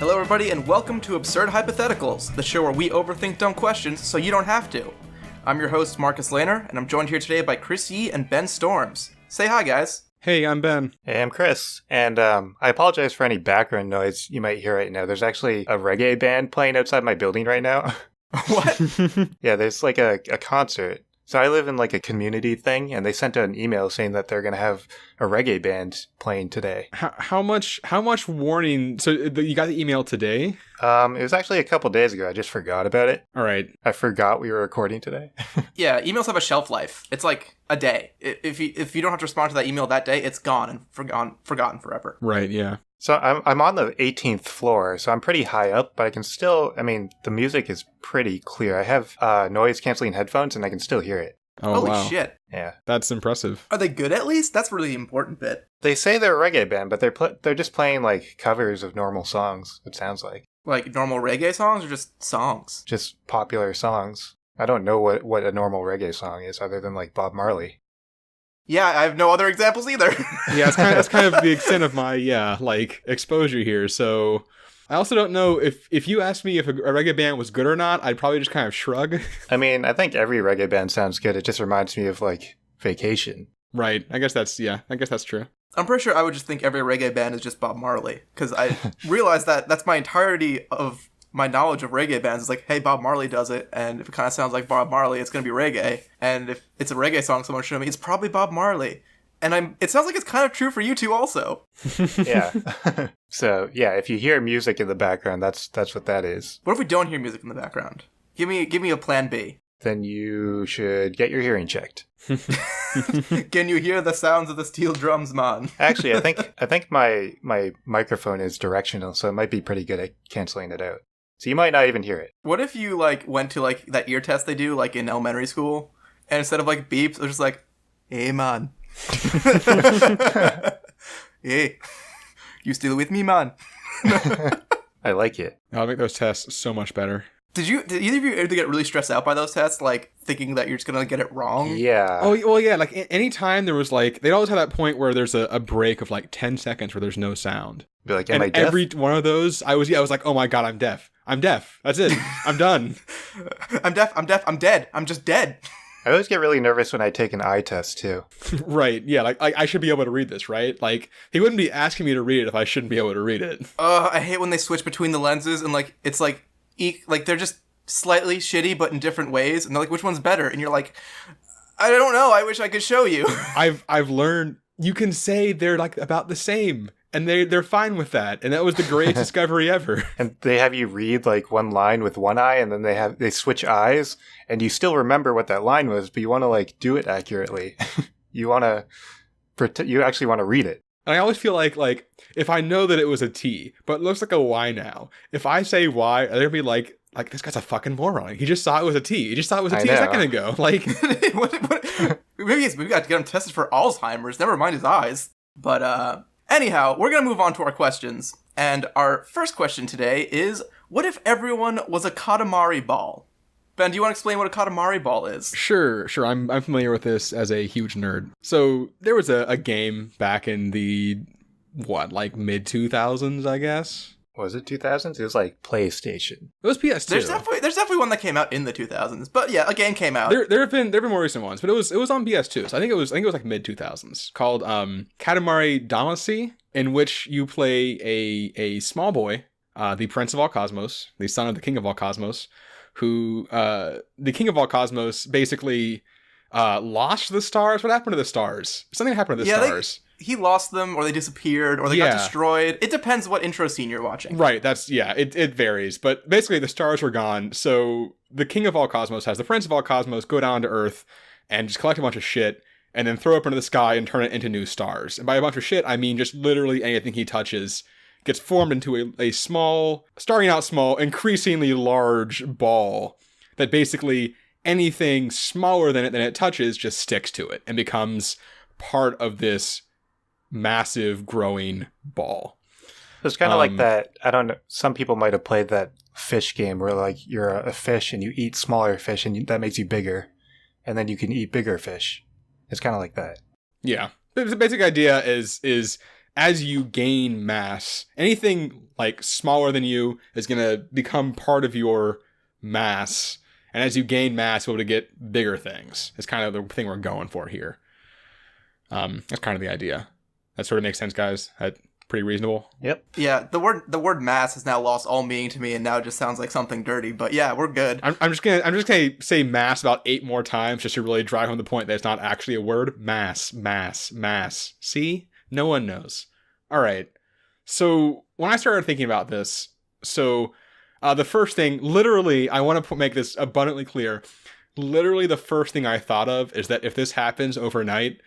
Hello everybody and welcome to Absurd Hypotheticals, the show where we overthink dumb questions so you don't have to. I'm your host Marcus Lehner, and I'm joined here today by Chris Yee and Ben Storms. Say hi, guys. Hey, I'm Ben. Hey, I'm Chris. And I apologize for any background noise you might hear right now. There's actually a reggae band playing outside my building right now. What? Yeah, there's like a concert. So I live in like a community thing, and they sent out an email saying that they're going to have a reggae band playing today. How much warning? So you got the email today? It was actually a couple days ago. I just forgot about it. All right. I forgot we were recording today. Yeah, emails have a shelf life. It's like a day. If you don't have to respond to that email that day, it's gone and forgotten forever. Right, yeah. So I'm on the 18th floor, so I'm pretty high up, but I can still, the music is pretty clear. I have noise-canceling headphones, and I can still hear it. Oh, Holy wow. shit. Yeah. That's impressive. Are they good at least? That's really the important bit. They say they're a reggae band, but they're just playing, like, covers of normal songs, it sounds like. Like normal reggae songs or just songs? Just popular songs. I don't know what a normal reggae song is, other than, like, Bob Marley. Yeah, I have no other examples either. Yeah, it's kind of the extent of my, exposure here. So I also don't know if you asked me if a reggae band was good or not, I'd probably just kind of shrug. I think every reggae band sounds good. It just reminds me of, like, Vacation. Right. I guess that's true. I'm pretty sure I would just think every reggae band is just Bob Marley, because I realized that that's my entirety of my knowledge of reggae bands. Is like, hey, Bob Marley does it, and if it kind of sounds like Bob Marley, it's going to be reggae. And if it's a reggae song someone showed me, it's probably Bob Marley. And it sounds like it's kind of true for you two also. Yeah. So, yeah, if you hear music in the background, that's what that is. What if we don't hear music in the background? Give me a plan B. Then you should get your hearing checked. Can you hear the sounds of the steel drums, man? Actually, I think my microphone is directional, so it might be pretty good at canceling it out. So you might not even hear it. What if you went to that ear test they do in elementary school, and instead of beeps, they're just like, "Hey man, hey, you still with me, man?" I like it. I'll make those tests so much better. Did either of you ever get really stressed out by those tests, thinking that you're just gonna get it wrong? Yeah. Oh, well, yeah. Anytime there was they'd always have that point where there's a break of 10 seconds where there's no sound. Be like, am I deaf? Every one of those, I was like, oh my god, I'm deaf. I'm deaf. That's it. I'm done. I'm deaf. I'm dead. I'm just dead. I always get really nervous when I take an eye test too. Right. Yeah. I should be able to read this, right? He wouldn't be asking me to read it if I shouldn't be able to read it. I hate when they switch between the lenses and it's they're just slightly shitty but in different ways, and they're like, which one's better? And you're like, I don't know. I wish I could show you. I've learned you can say they're about the same. And they're fine with that, and that was the greatest discovery ever. And they have you read one line with one eye, and then they switch eyes, and you still remember what that line was, but you want to do it accurately. You actually want to read it. And I always feel like if I know that it was a T, but it looks like a Y now, if I say Y, they'll be like this guy's a fucking moron. He just saw it was a T. He just thought it was a T a second ago. What? Maybe we got to get him tested for Alzheimer's. Never mind his eyes. But anyhow, we're going to move on to our questions. And our first question today is, what if everyone was a Katamari ball? Ben, do you want to explain what a Katamari ball is? Sure. I'm familiar with this as a huge nerd. So there was a game back in the, mid-2000s, I guess? Was it 2000s? It was PlayStation. It was PS2. There's definitely one that came out in the 2000s. But yeah, a game came out. There have been more recent ones, but it was on PS2. So I think it was mid 2000s, called Katamari Damacy, in which you play a small boy, the Prince of All Cosmos, the son of the King of All Cosmos, who the King of All Cosmos basically lost the stars. What happened to the stars? Something happened to the stars. He lost them, or they disappeared, or they got destroyed. It depends what intro scene you're watching. Right, it varies. But basically, the stars were gone, so the King of All Cosmos has the Prince of All Cosmos go down to Earth and just collect a bunch of shit, and then throw up into the sky and turn it into new stars. And by a bunch of shit, I mean just literally anything he touches gets formed into a small, starting out small, increasingly large ball that basically anything smaller than it touches just sticks to it and becomes part of this massive growing ball. It's kind of like that. I don't know. Some people might have played that fish game where you're a fish and you eat smaller fish and that makes you bigger, and then you can eat bigger fish. It's kind of like that. Yeah. The basic idea is as you gain mass, anything like smaller than you is going to become part of your mass. And as you gain mass, you'll be able to get bigger things. It's kind of the thing we're going for here. That's kind of the idea. That sort of makes sense, guys. That pretty reasonable. Yep. Yeah, the word mass has now lost all meaning to me, and now it just sounds like something dirty. But yeah, we're good. I'm just gonna say mass about 8 more times just to really drive home the point that it's not actually a word. Mass. See? No one knows. All right. So when I started thinking about this, the first thing, literally, I want to make this abundantly clear. Literally, the first thing I thought of is that if this happens overnight,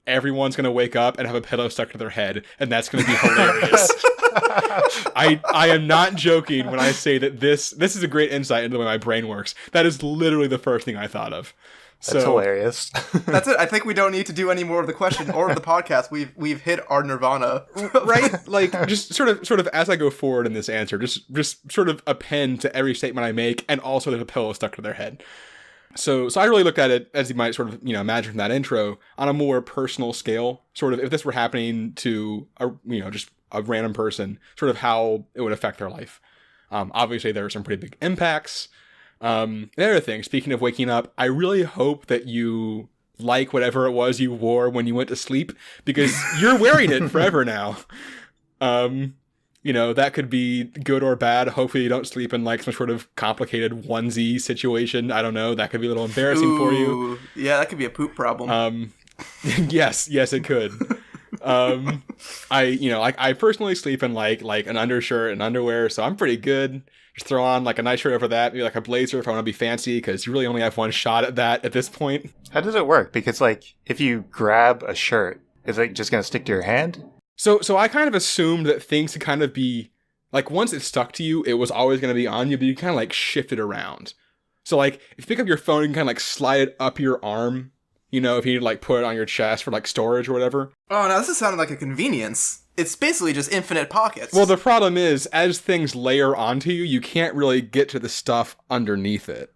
everyone's gonna wake up and have a pillow stuck to their head, and that's gonna be hilarious. I am not joking when I say that this is a great insight into the way my brain works. That is literally the first thing I thought of. That's hilarious. That's it. I think we don't need to do any more of the question or of the podcast. We've hit our nirvana. Right? Like, just sort of as I go forward in this answer, just sort of append to every statement I make, and also there's a pillow stuck to their head. So I really looked at it, as you might sort of, imagine from that intro, on a more personal scale. Sort of, if this were happening to just a random person, sort of how it would affect their life. Obviously, there are some pretty big impacts. The other thing, speaking of waking up, I really hope that you like whatever it was you wore when you went to sleep, because you're wearing it forever now. That could be good or bad. Hopefully you don't sleep in like some sort of complicated onesie situation. I don't know. That could be a little embarrassing for you. Yeah, that could be a poop problem. Yes, it could. I personally sleep in like an undershirt and underwear, so I'm pretty good. Just throw on like a nice shirt over that, maybe like a blazer if I want to be fancy, because you really only have one shot at that at this point. How does it work? Because like if you grab a shirt, is it just going to stick to your hand? So I kind of assumed that things could kind of be like, once it stuck to you, it was always going to be on you, but you kind of like shift it around. So like if you pick up your phone, you can kind of like slide it up your arm, if you need to like put it on your chest for like storage or whatever. Oh, now this is sounding like a convenience. It's basically just infinite pockets. Well, the problem is, as things layer onto you, you can't really get to the stuff underneath it.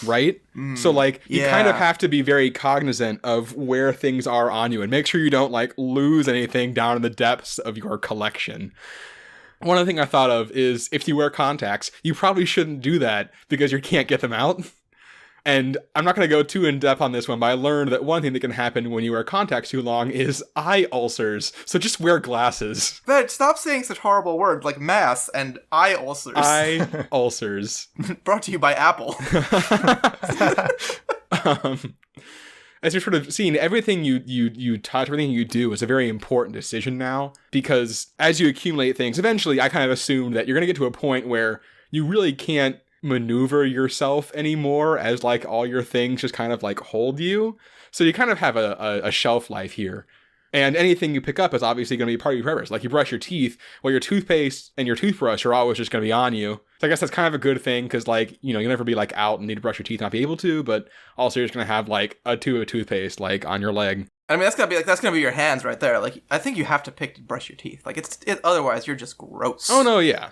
Right? So like you kind of have to be very cognizant of where things are on you and make sure you don't like lose anything down in the depths of your collection. One other thing I thought of is, if you wear contacts, you probably shouldn't do that because you can't get them out. And I'm not going to go too in depth on this one, but I learned that one thing that can happen when you wear contacts too long is eye ulcers. So just wear glasses. But stop saying such horrible words like mass and eye ulcers. Eye ulcers. Brought to you by Apple. As you're sort of seeing, everything you touch, everything you do is a very important decision now, because as you accumulate things, eventually I kind of assumed that you're going to get to a point where you really can't maneuver yourself anymore, as like all your things just kind of like hold you. So you kind of have a shelf life here. And anything you pick up is obviously going to be part of your forever. Like you brush your teeth, well, your toothpaste and your toothbrush are always just going to be on you. So I guess that's kind of a good thing, because like, you'll never be like out and need to brush your teeth, not be able to, but also you're just going to have like a tube of toothpaste like on your leg. I mean, that's gonna be your hands right there. Like, I think you have to pick to brush your teeth. Like, otherwise you're just gross. Oh no, yeah.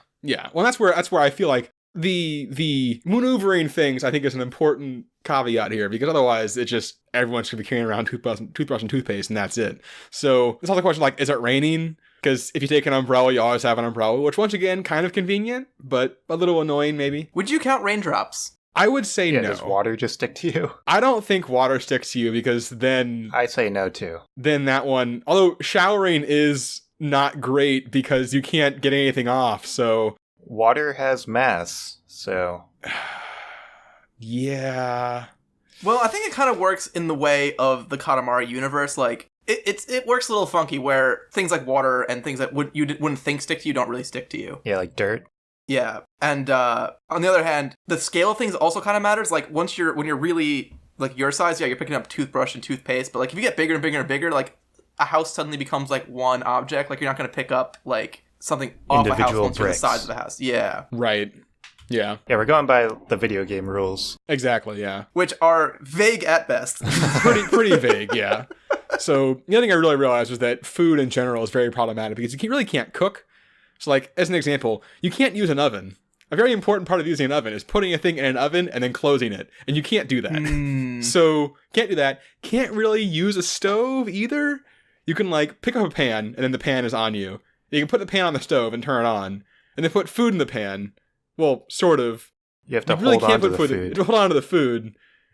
Well, that's where I feel like the maneuvering things, I think, is an important caveat here, because otherwise it just, everyone's gonna be carrying around toothbrush and toothpaste, and that's it. So it's also a question like, is it raining? Because if you take an umbrella, you always have an umbrella, which once again, kind of convenient, but a little annoying maybe. Would you count raindrops? I would say no. Does water just stick to you? I don't think water sticks to you, because then... I say no too. Then that one... Although showering is not great because you can't get anything off, so... Water has mass, so... Yeah... Well, I think it kind of works in the way of the Katamari universe. Like, it works a little funky, where things like water and things that you wouldn't think stick to you don't really stick to you. Yeah, like dirt. Yeah, and on the other hand, the scale of things also kind of matters. Like, when you're really like your size, yeah, you're picking up toothbrush and toothpaste. But like, if you get bigger and bigger and bigger, like a house suddenly becomes like one object. Like, you're not going to pick up like something off a house once you're the size of the house. Yeah. Right. Yeah. Yeah, we're going by the video game rules. Exactly. Yeah. Which are vague at best. pretty vague. Yeah. So the other thing I really realized was that food in general is very problematic, because you really can't cook. So like, as an example, you can't use an oven. A very important part of using an oven is putting a thing in an oven and then closing it. And you can't do that. So can't do that. Can't really use a stove either. you can like pick up a pan and then the pan is on you. You can put the pan on the stove and turn it on, and then put food in the pan. Well, sort of. You have to hold on to the food. You have to hold on to the food,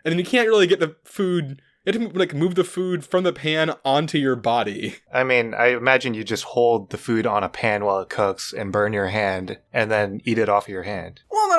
and then you can't really get the food. You have to like move the food from the pan onto your body. I mean, I imagine you just hold the food on a pan while it cooks and burn your hand, and then eat it off of your hand. Well,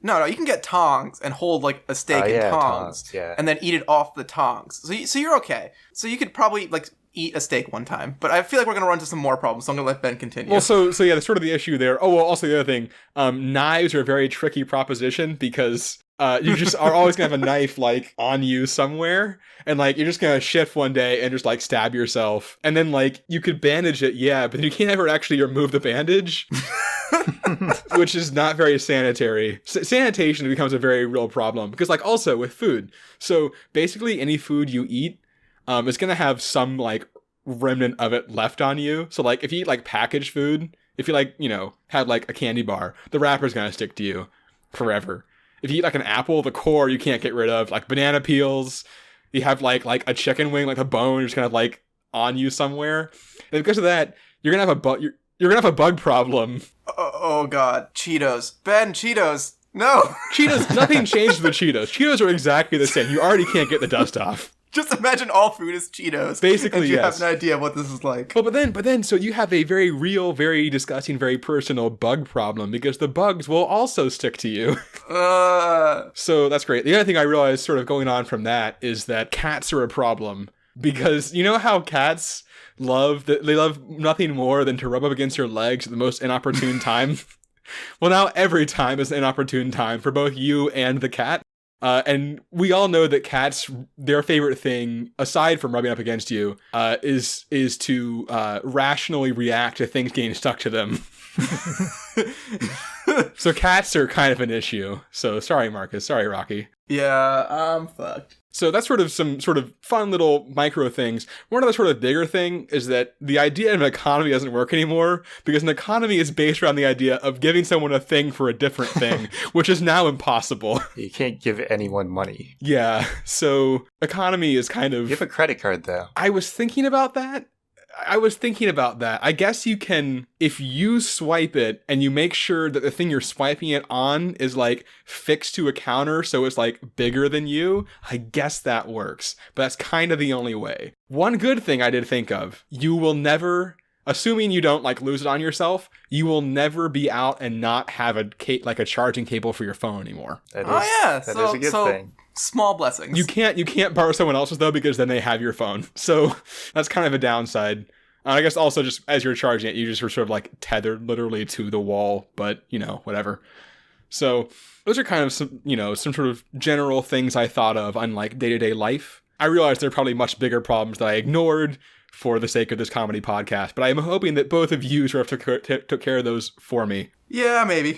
no. You can get tongs and hold like a steak in tongs, and then eat it off the tongs. So you're okay. So you could probably like eat a steak one time, but I feel like we're gonna run into some more problems, so I'm gonna let Ben continue. Well, so yeah, that's sort of the issue there. Oh, well, also the other thing, knives are a very tricky proposition because you just are always gonna have a knife like on you somewhere, and like you're just gonna shift one day and just like stab yourself, and then like you could bandage it, yeah, but you can't ever actually remove the bandage. Which is not very sanitary. Sanitation becomes a very real problem because like also with food. So basically any food you eat is going to have some like remnant of it left on you. So like if you eat like packaged food, if you like, you know, have like a candy bar, the wrapper's going to stick to you forever. If you eat like an apple, the core you can't get rid of. Like banana peels, you have like a chicken wing, like a bone is kind of like on you somewhere. And because of that, you're going to have you're gonna have a bug problem. Oh god, Cheetos. Ben, Cheetos. No. Cheetos, nothing changed with Cheetos. Cheetos are exactly the same. You already can't get the dust off. Just imagine all food is Cheetos. Basically, and you yes. have an idea of what this is like. Well, but then, so you have a very real, very disgusting, very personal bug problem because the bugs will also stick to you. So that's great. The other thing I realized sort of going on from that is that cats are a problem because you know how cats they love nothing more than to rub up against your legs at the most inopportune time. Well, now every time is an inopportune time for both you and the cat. And we all know that cats, their favorite thing, aside from rubbing up against you, is to rationally react to things getting stuck to them. So cats are kind of an issue. So sorry, Marcus. Sorry, Rocky. Yeah, I'm fucked. So that's sort of some sort of fun little micro things. One other sort of bigger thing is that the idea of an economy doesn't work anymore because an economy is based around the idea of giving someone a thing for a different thing, which is now impossible. You can't give anyone money. Yeah, so economy is kind of... You have a credit card, though. I was thinking about that. I guess you can, if you swipe it and you make sure that the thing you're swiping it on is like fixed to a counter so it's like bigger than you, I guess that works. But that's kind of the only way. One good thing I did think of, you will never, assuming you don't like lose it on yourself, you will never be out and not have a charging cable for your phone anymore. That is a good thing. Small blessings. You can't borrow someone else's though because then they have your phone. So that's kind of a downside. I guess also just as you're charging it, you just were sort of like tethered literally to the wall, but you know, whatever. So those are kind of some sort of general things I thought of on like day-to-day life. I realize there are probably much bigger problems that I ignored for the sake of this comedy podcast, but I'm hoping that both of you sort of took care of those for me. Yeah, maybe.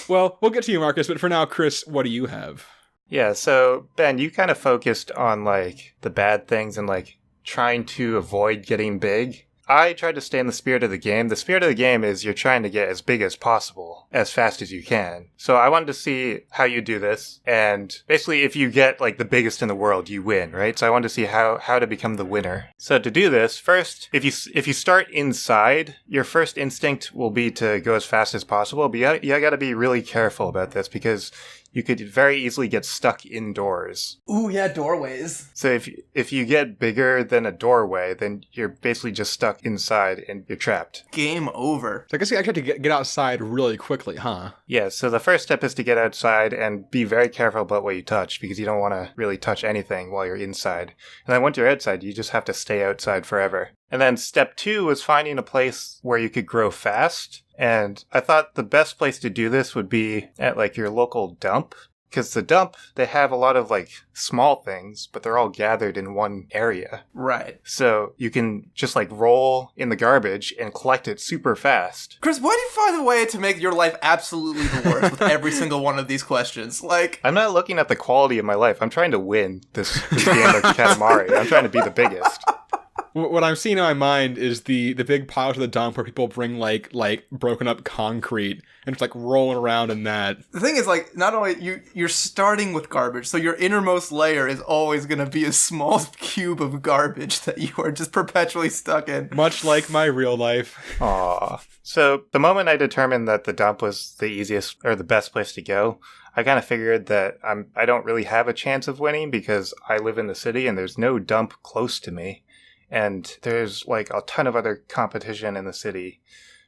Well, we'll get to you, Marcus, but for now, Chris, what do you have? Yeah, so Ben, you kind of focused on like the bad things and like trying to avoid getting big. I tried to stay in the spirit of the game. The spirit of the game is you're trying to get as big as possible, as fast as you can. So I wanted to see how you do this. And basically, if you get like the biggest in the world, you win, right? So I wanted to see how to become the winner. So to do this, first, if you start inside, your first instinct will be to go as fast as possible. But you got to be really careful about this because you could very easily get stuck indoors. Ooh, yeah, doorways. So if you get bigger than a doorway, then you're basically just stuck inside and you're trapped. Game over. So I guess you actually have to get outside really quickly, huh? Yeah, so the first step is to get outside and be very careful about what you touch because you don't want to really touch anything while you're inside. And then once you're outside, you just have to stay outside forever. And then step 2 was finding a place where you could grow fast. And I thought the best place to do this would be at like your local dump. Because the dump, they have a lot of like small things, but they're all gathered in one area. Right. So you can just like roll in the garbage and collect it super fast. Chris, why do you find a way to make your life absolutely the worst with every single one of these questions? Like, I'm not looking at the quality of my life. I'm trying to win this game of Katamari. I'm trying to be the biggest. What I'm seeing in my mind is the big piles of the dump where people bring like broken up concrete and it's like rolling around in that. The thing is, like, not only you're starting with garbage, so your innermost layer is always going to be a small cube of garbage that you are just perpetually stuck in. Much like my real life. Aww. So the moment I determined that the dump was the easiest or the best place to go, I kind of figured that I don't really have a chance of winning because I live in the city and there's no dump close to me. And there's like a ton of other competition in the city.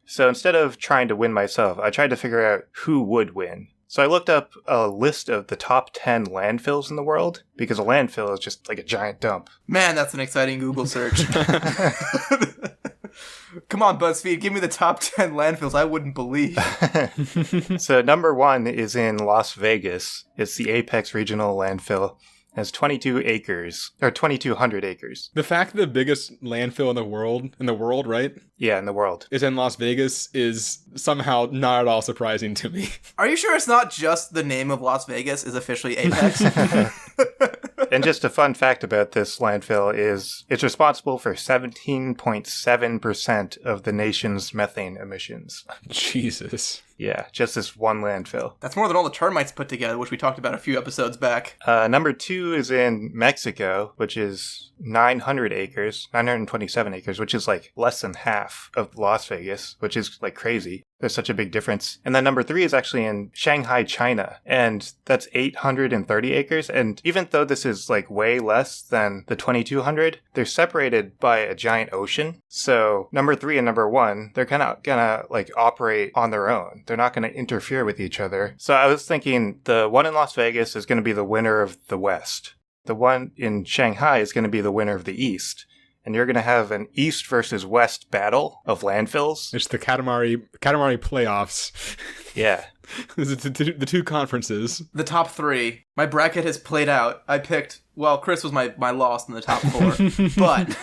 So instead of trying to win myself, I tried to figure out who would win. So I looked up a list of the top 10 landfills in the world, because a landfill is just like a giant dump. Man, that's an exciting Google search. Come on, BuzzFeed, give me the top 10 landfills I wouldn't believe. So number 1 is in Las Vegas. It's the Apex Regional Landfill. It has 22 acres, or 2,200 acres. The fact that the biggest landfill in the world, right? Yeah, in the world. Is in Las Vegas is somehow not at all surprising to me. Are you sure it's not just the name of Las Vegas is officially Apex? And just a fun fact about this landfill is it's responsible for 17.7% of the nation's methane emissions. Jesus. Yeah, just this one landfill. That's more than all the termites put together, which we talked about a few episodes back. Number 2 is in Mexico, which is 927 acres, which is like less than half of Las Vegas, which is like crazy. There's such a big difference. And then number 3 is actually in Shanghai, China, and that's 830 acres. And even though this is like way less than the 2,200, they're separated by a giant ocean. So number 3 and number 1, they're kind of gonna like operate on their own. They're not gonna interfere with each other. So I was thinking the one in Las Vegas is gonna be the winner of the West. The one in Shanghai is gonna be the winner of the East. And you're going to have an East versus West battle of landfills. It's the Katamari playoffs. Yeah. the two conferences. The top 3. My bracket has played out. I picked, well, Chris was my loss in the top 4. But...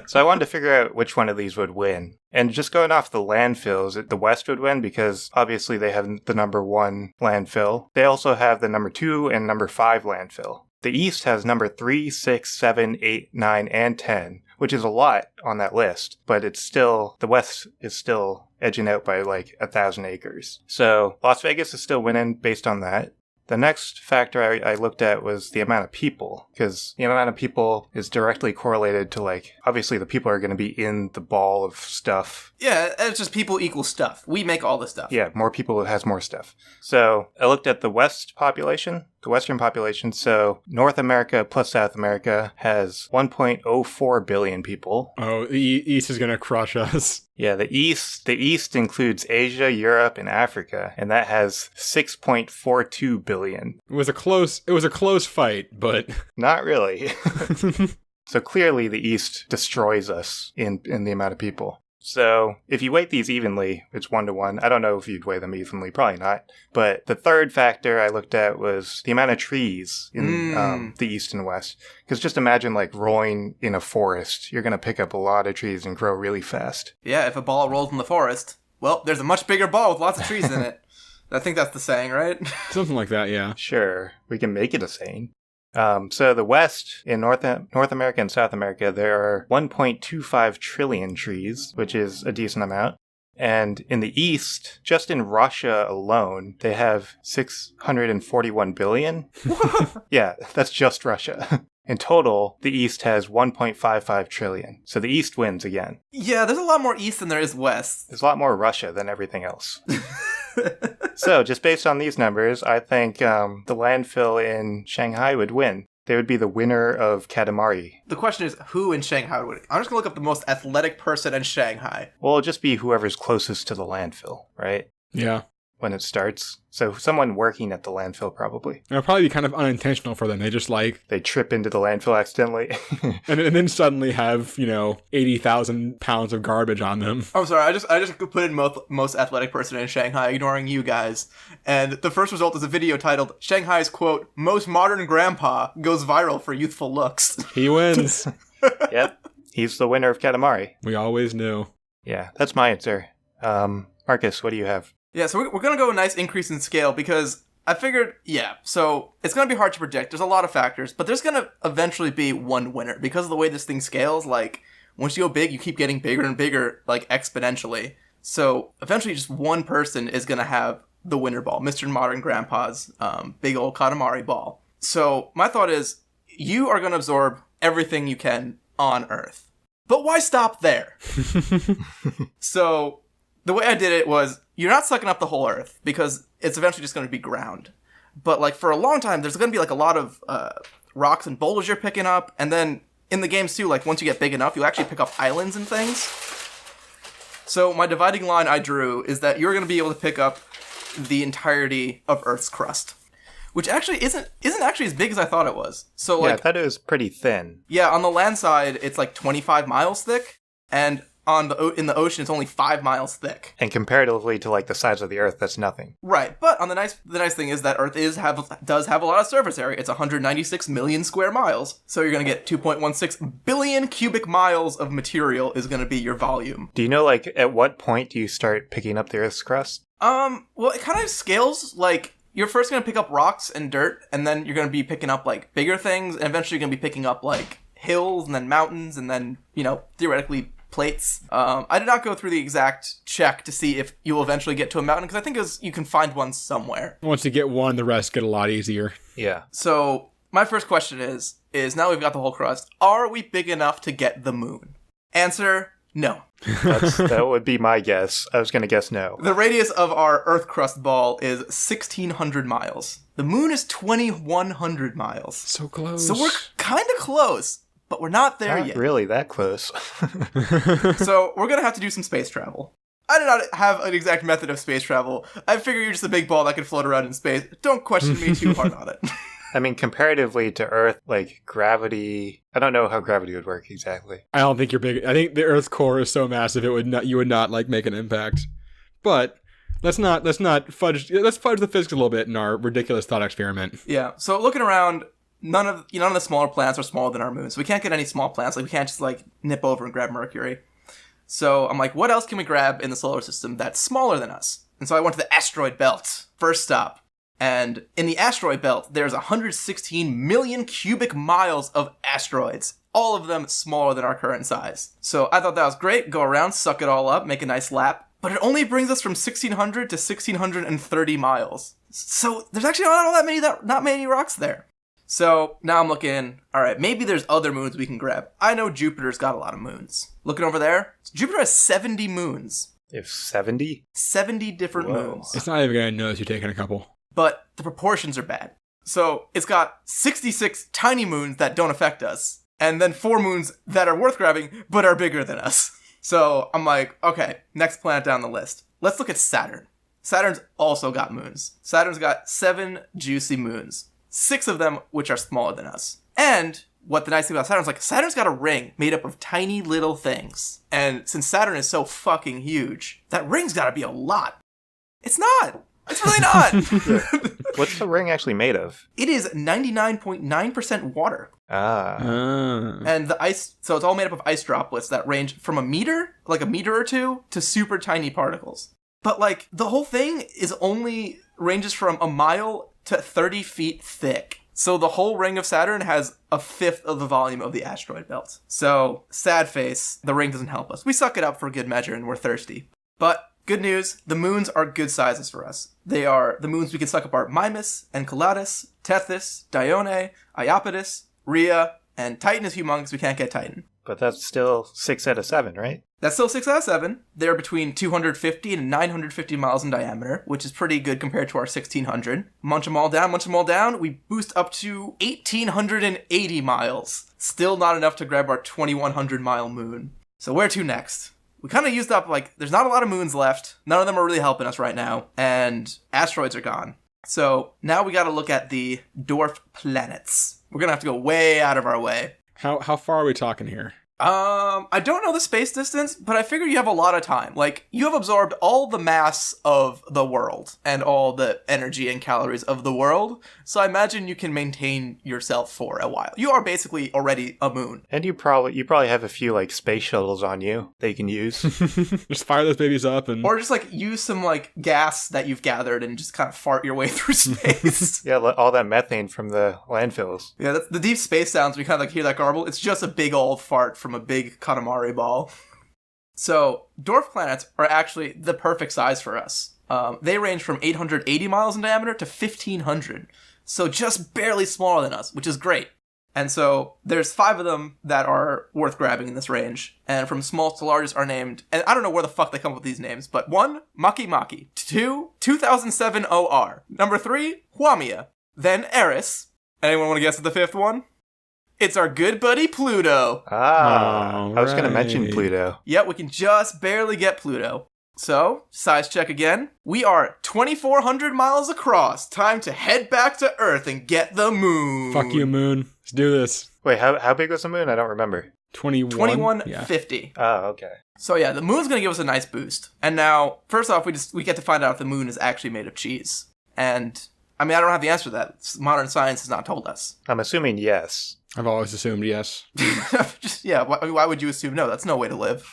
So I wanted to figure out which one of these would win. And just going off the landfills, the West would win because obviously they have the number 1 landfill. They also have the number 2 and number 5 landfill. The East has number 3, 6, 7, 8, 9, and 10, which is a lot on that list, but it's still, the West is still edging out by like 1,000 acres. So Las Vegas is still winning based on that. The next factor I looked at was the amount of people, because the amount of people is directly correlated to, like, obviously the people are going to be in the ball of stuff. Yeah, it's just people equal stuff. We make all the stuff. Yeah, more people has more stuff. So I looked at the Western population. So North America plus South America has 1.04 billion people. Oh, the East is going to crush us. Yeah, the East includes Asia, Europe, and Africa, and that has 6.42 billion. It was a close fight, but not really. So clearly the East destroys us in the amount of people. So if you weight these evenly, it's 1-to-1. I don't know if you'd weigh them evenly, probably not. But the third factor I looked at was the amount of trees in the East and West. Because just imagine like rolling in a forest. You're going to pick up a lot of trees and grow really fast. Yeah, if a ball rolls in the forest, well, there's a much bigger ball with lots of trees in it. I think that's the saying, right? Something like that, yeah. Sure, we can make it a saying. So the West, in North America and South America, there are 1.25 trillion trees, which is a decent amount. And in the East, just in Russia alone, they have 641 billion. Yeah, that's just Russia. In total, the East has 1.55 trillion. So the East wins again. Yeah, there's a lot more East than there is West. There's a lot more Russia than everything else. So, just based on these numbers, I think the landfill in Shanghai would win. They would be the winner of Katamari. The question is, who in Shanghai would... I'm just going to look up the most athletic person in Shanghai. Well, it'll just be whoever's closest to the landfill, right? Yeah. When it starts. So someone working at the landfill, probably. It'll probably be kind of unintentional for them. They just like... They trip into the landfill accidentally. and then suddenly have, 80,000 pounds of garbage on them. I'm sorry, I just put in most athletic person in Shanghai, ignoring you guys. And the first result is a video titled, Shanghai's, quote, most modern grandpa goes viral for youthful looks. He wins. Yep. He's the winner of Katamari. We always knew. Yeah, that's my answer. Marcus, what do you have? Yeah, so we're going to go a nice increase in scale because I figured, so it's going to be hard to predict. There's a lot of factors, but there's going to eventually be one winner because of the way this thing scales. Like, Once you go big, you keep getting bigger and bigger, like exponentially. So eventually just one person is going to have the winner ball, Mr. Modern Grandpa's big old Katamari ball. So my thought is, you are going to absorb everything you can on Earth. But why stop there? So the way I did it was, you're not sucking up the whole Earth, because it's eventually just going to be ground. But like for a long time, there's going to be like a lot of rocks and boulders you're picking up. And then in the games too, like once you get big enough, you actually pick up islands and things. So my dividing line I drew is that you're going to be able to pick up the entirety of Earth's crust, which actually isn't actually as big as I thought it was. So like, I thought it was pretty thin. Yeah, on the land side, it's like 25 miles thick, and in the ocean, it's only 5 miles thick. And comparatively to like the size of the Earth, that's nothing. Right, but on the nice thing is that Earth does have a lot of surface area. It's 196 million square miles, so you're gonna get 2.16 billion cubic miles of material is gonna be your volume. Do you know like at what point do you start picking up the Earth's crust? Well, it kind of scales. Like you're first gonna pick up rocks and dirt, and then you're gonna be picking up like bigger things, and eventually you're gonna be picking up like hills and then mountains, and then theoretically plates. I did not go through the exact check to see if you'll eventually get to a mountain, because I think you can find one somewhere. Once you get one, the rest get a lot easier. Yeah. So my first question is now we've got the whole crust, are we big enough to get the moon? Answer, no. That would be my guess. I was going to guess no. The radius of our Earth crust ball is 1,600 miles. The moon is 2,100 miles. So close. So we're kind of close. But we're not there Not yet. really that close. So we're going to have to do some space travel. I do not have an exact method of space travel. I figure you're just a big ball that can float around in space. Don't question me too hard on it. I mean, comparatively to Earth, like gravity, I don't know how gravity would work exactly. I don't think you're big. I think the Earth's core is so massive you would not like make an impact. But let's fudge the physics a little bit in our ridiculous thought experiment. Yeah. So looking around, none of the smaller planets are smaller than our moon. So we can't get any small planets. Like we can't just like nip over and grab Mercury. So I'm like, what else can we grab in the solar system that's smaller than us? And so I went to the asteroid belt. First stop. And in the asteroid belt, there's 116 million cubic miles of asteroids. All of them smaller than our current size. So I thought that was great. Go around, suck it all up, make a nice lap. But it only brings us from 1,600 to 1,630 miles. So there's actually not many rocks there. So now I'm looking, all right, maybe there's other moons we can grab. I know Jupiter's got a lot of moons. Looking over there, Jupiter has 70 moons. They have 70? 70 different moons. It's not even going to notice you're taking a couple. But the proportions are bad. So it's got 66 tiny moons that don't affect us, and then 4 moons that are worth grabbing, but are bigger than us. So I'm like, okay, next planet down the list. Let's look at Saturn. Saturn's also got moons. Saturn's got 7 juicy moons. 6 of them which are smaller than us. And what the nice thing about Saturn's like, Saturn's got a ring made up of tiny little things. And since Saturn is so fucking huge, that ring's gotta be a lot. It's not. It's really not. What's the ring actually made of? It is 99.9% water. And the ice, so it's all made up of ice droplets that range from a meter or two, to super tiny particles. But like, the whole thing ranges from a mile to 30 feet thick. So the whole ring of Saturn has a fifth of the volume of the asteroid belt. So, sad face, the ring doesn't help us. We suck it up for good measure and we're thirsty. But, good news, the moons are good sizes for us. They are, the moons we can suck up are Mimas, Enceladus, Tethys, Dione, Iapetus, Rhea, and Titan is humongous, we can't get Titan. But that's still 6 out of 7, right? That's still 6 out of 7. They're between 250 and 950 miles in diameter, which is pretty good compared to our 1,600. Munch them all down, we boost up to 1,880 miles. Still not enough to grab our 2,100 mile moon. So where to next? We kind of used up, there's not a lot of moons left. None of them are really helping us right now. And asteroids are gone. So now we gotta look at the dwarf planets. We're gonna have to go way out of our way. How far are we talking here? I don't know the space distance, but I figure you have a lot of time. You have absorbed all the mass of the world and all the energy and calories of the world, so I imagine you can maintain yourself for a while. You are basically already a moon. And you probably have a few, space shuttles on you that you can use. Just fire those babies up and... Or just, use some, gas that you've gathered and just kind of fart your way through space. Yeah, all that methane from the landfills. Yeah, that's the deep space sounds, we kind of, hear that garble. It's just a big old fart from from a big Katamari ball. So, dwarf planets are actually the perfect size for us. They range from 880 miles in diameter to 1,500. So just barely smaller than us, which is great. And so there's 5 of them that are worth grabbing in this range. And from smallest to largest are named, and I don't know where the fuck they come up with these names, but 1, Maki Maki. 2, 2007 OR. Number 3, Huamia. Then Eris. Anyone want to guess at the 5th one? It's our good buddy Pluto. I was going to mention Pluto. Yep, we can just barely get Pluto. So, size check again. We are 2,400 miles across. Time to head back to Earth and get the moon. Fuck you, moon. Let's do this. Wait, how big was the moon? I don't remember. 2150. Oh, okay. So yeah, the moon's going to give us a nice boost. And now, first off, we get to find out if the moon is actually made of cheese. And, I mean, I don't have the answer to that. Modern science has not told us. I'm assuming yes. I've always assumed yes. Why would you assume no? That's no way to live.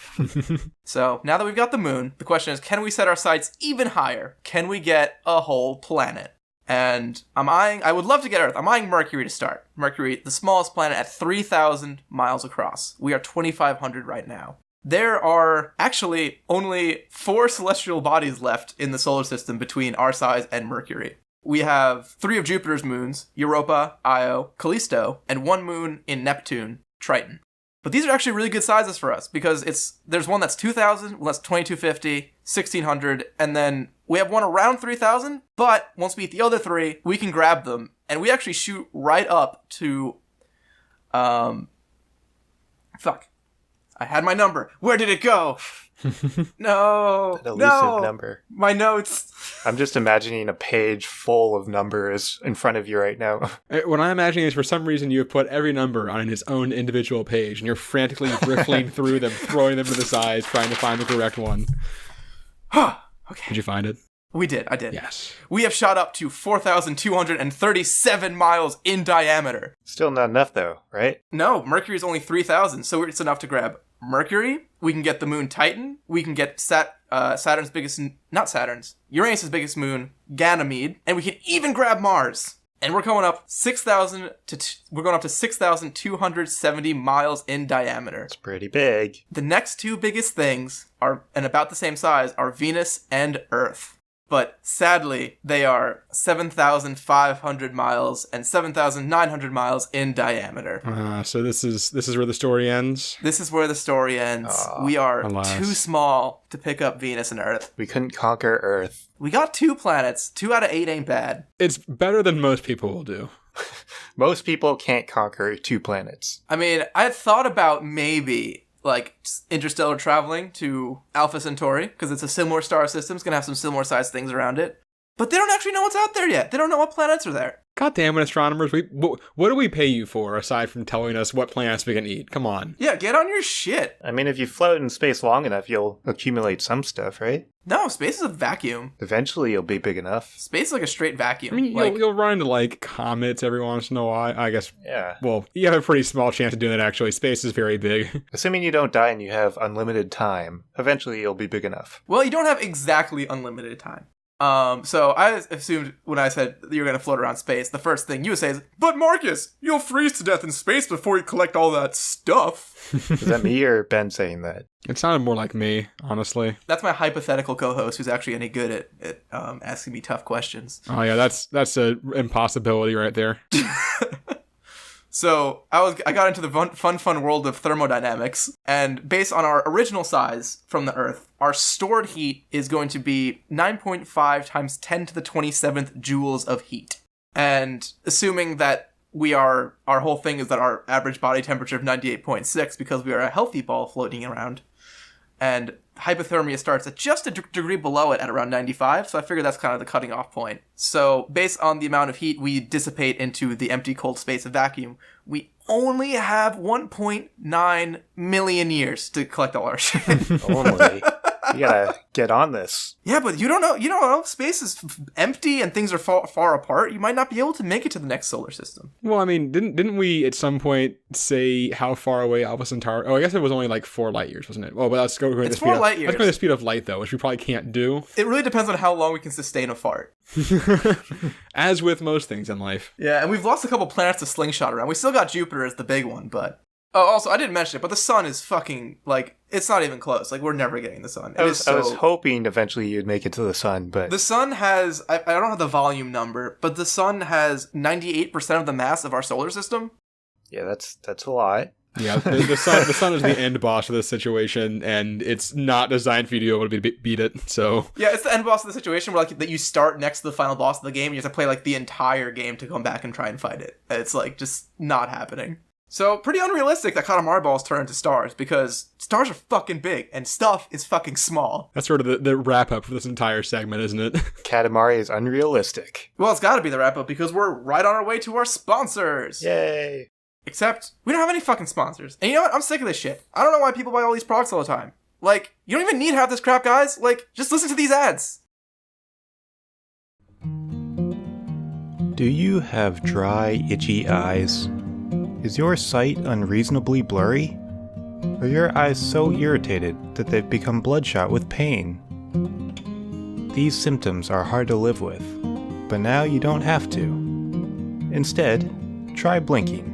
So, now that we've got the moon, the question is, can we set our sights even higher? Can we get a whole planet? And I would love to get Earth. I'm eyeing Mercury to start. Mercury, the smallest planet at 3,000 miles across. We are 2,500 right now. There are actually only 4 celestial bodies left in the solar system between our size and Mercury. We have 3 of Jupiter's moons, Europa, Io, Callisto, and 1 moon in Neptune, Triton. But these are actually really good sizes for us because there's one that's 2,000, one that's 2,250, 1,600, and then we have one around 3,000, but once we eat the other 3, we can grab them, and we actually shoot right up to, fuck. I had my number. Where did it go? No. An elusive number. My notes. I'm just imagining a page full of numbers in front of you right now. What I'm imagining is for some reason you have put every number on its own individual page, and you're frantically riffling through them, throwing them to the sides, trying to find the correct one. Okay. Did you find it? We did. I did. Yes. We have shot up to 4,237 miles in diameter. Still not enough, though, right? No, Mercury is only 3,000, so it's enough to grab Mercury. We can get the moon Titan. We can get Saturn's biggest, not Saturn's, Uranus's biggest moon, Ganymede, and we can even grab Mars. And we're going up 6,270 miles in diameter. It's pretty big. The next 2 biggest things are, and about the same size, are Venus and Earth. But sadly, they are 7,500 miles and 7,900 miles in diameter. So this is where the story ends? This is where the story ends. We are too small to pick up Venus and Earth. We couldn't conquer Earth. We got 2 planets. 2 out of 8 ain't bad. It's better than most people will do. Most people can't conquer 2 planets. I mean, I had thought about maybe like interstellar traveling to Alpha Centauri, because it's a similar star system. It's going to have some similar sized things around it. But they don't actually know what's out there yet. They don't know what planets are there. God damn it, astronomers. What do we pay you for, aside from telling us what planets we can eat? Come on. Yeah, get on your shit. I mean, if you float in space long enough, you'll accumulate some stuff, right? No, space is a vacuum. Eventually, you'll be big enough. Space is like a straight vacuum. I mean, you'll run into, like, comets every once in a while, I guess. Yeah. Well, you have a pretty small chance of doing that, actually. Space is very big. Assuming you don't die and you have unlimited time, eventually you'll be big enough. Well, you don't have exactly unlimited time. So I assumed when I said you're going to float around space, the first thing you would say is, but Marcus, you'll freeze to death in space before you collect all that stuff. Is that me or Ben saying that? It sounded more like me, honestly. That's my hypothetical co-host who's actually any good at asking me tough questions. Oh yeah, that's an impossibility right there. So I got into the fun world of thermodynamics, and based on our original size from the Earth, our stored heat is going to be 9.5 times 10 to the 27th joules of heat. And assuming that our whole thing is that our average body temperature of 98.6, because we are a healthy ball floating around, and hypothermia starts at just a degree below it at around 95, so I figured that's kind of the cutting off point. So based on the amount of heat we dissipate into the empty cold space of vacuum, we only have 1.9 million years to collect all our shit. Only. You gotta get on this. Yeah, but you don't know. Space is empty and things are far apart. You might not be able to make it to the next solar system. Well, I mean, didn't we at some point say how far away Alpha Centauri? Oh, I guess it was only like 4 light years, wasn't it? Well, but that's going to it's 4 light years. That's going to the speed of light, though, which we probably can't do. It really depends on how long we can sustain a fart. As with most things in life. Yeah, and we've lost a couple planets to slingshot around. We still got Jupiter as the big one, but Oh, also, I didn't mention it, but the sun is fucking, like, it's not even close. Like, we're never getting the sun. I was hoping eventually you'd make it to the sun, but... The sun has, I don't have the volume number, but the sun has 98% of the mass of our solar system. Yeah, that's a lot. Yeah, the sun is the end boss of this situation, and it's not designed for you to be able to beat it, so... Yeah, it's the end boss of the situation where, like, that you start next to the final boss of the game, and you have to play, like, the entire game to come back and try and fight it. It's, like, just not happening. So, pretty unrealistic that Katamari balls turn into stars, because stars are fucking big, and stuff is fucking small. That's sort of the wrap-up for this entire segment, isn't it? Katamari is unrealistic. Well, it's gotta be the wrap-up, because we're right on our way to our sponsors! Yay! Except, we don't have any fucking sponsors. And you know what? I'm sick of this shit. I don't know why people buy all these products all the time. Like, you don't even need half this crap, guys. Like, just listen to these ads. Do you have dry, itchy eyes? Is your sight unreasonably blurry? Are your eyes so irritated that they've become bloodshot with pain? These symptoms are hard to live with, but now you don't have to. Instead, try blinking.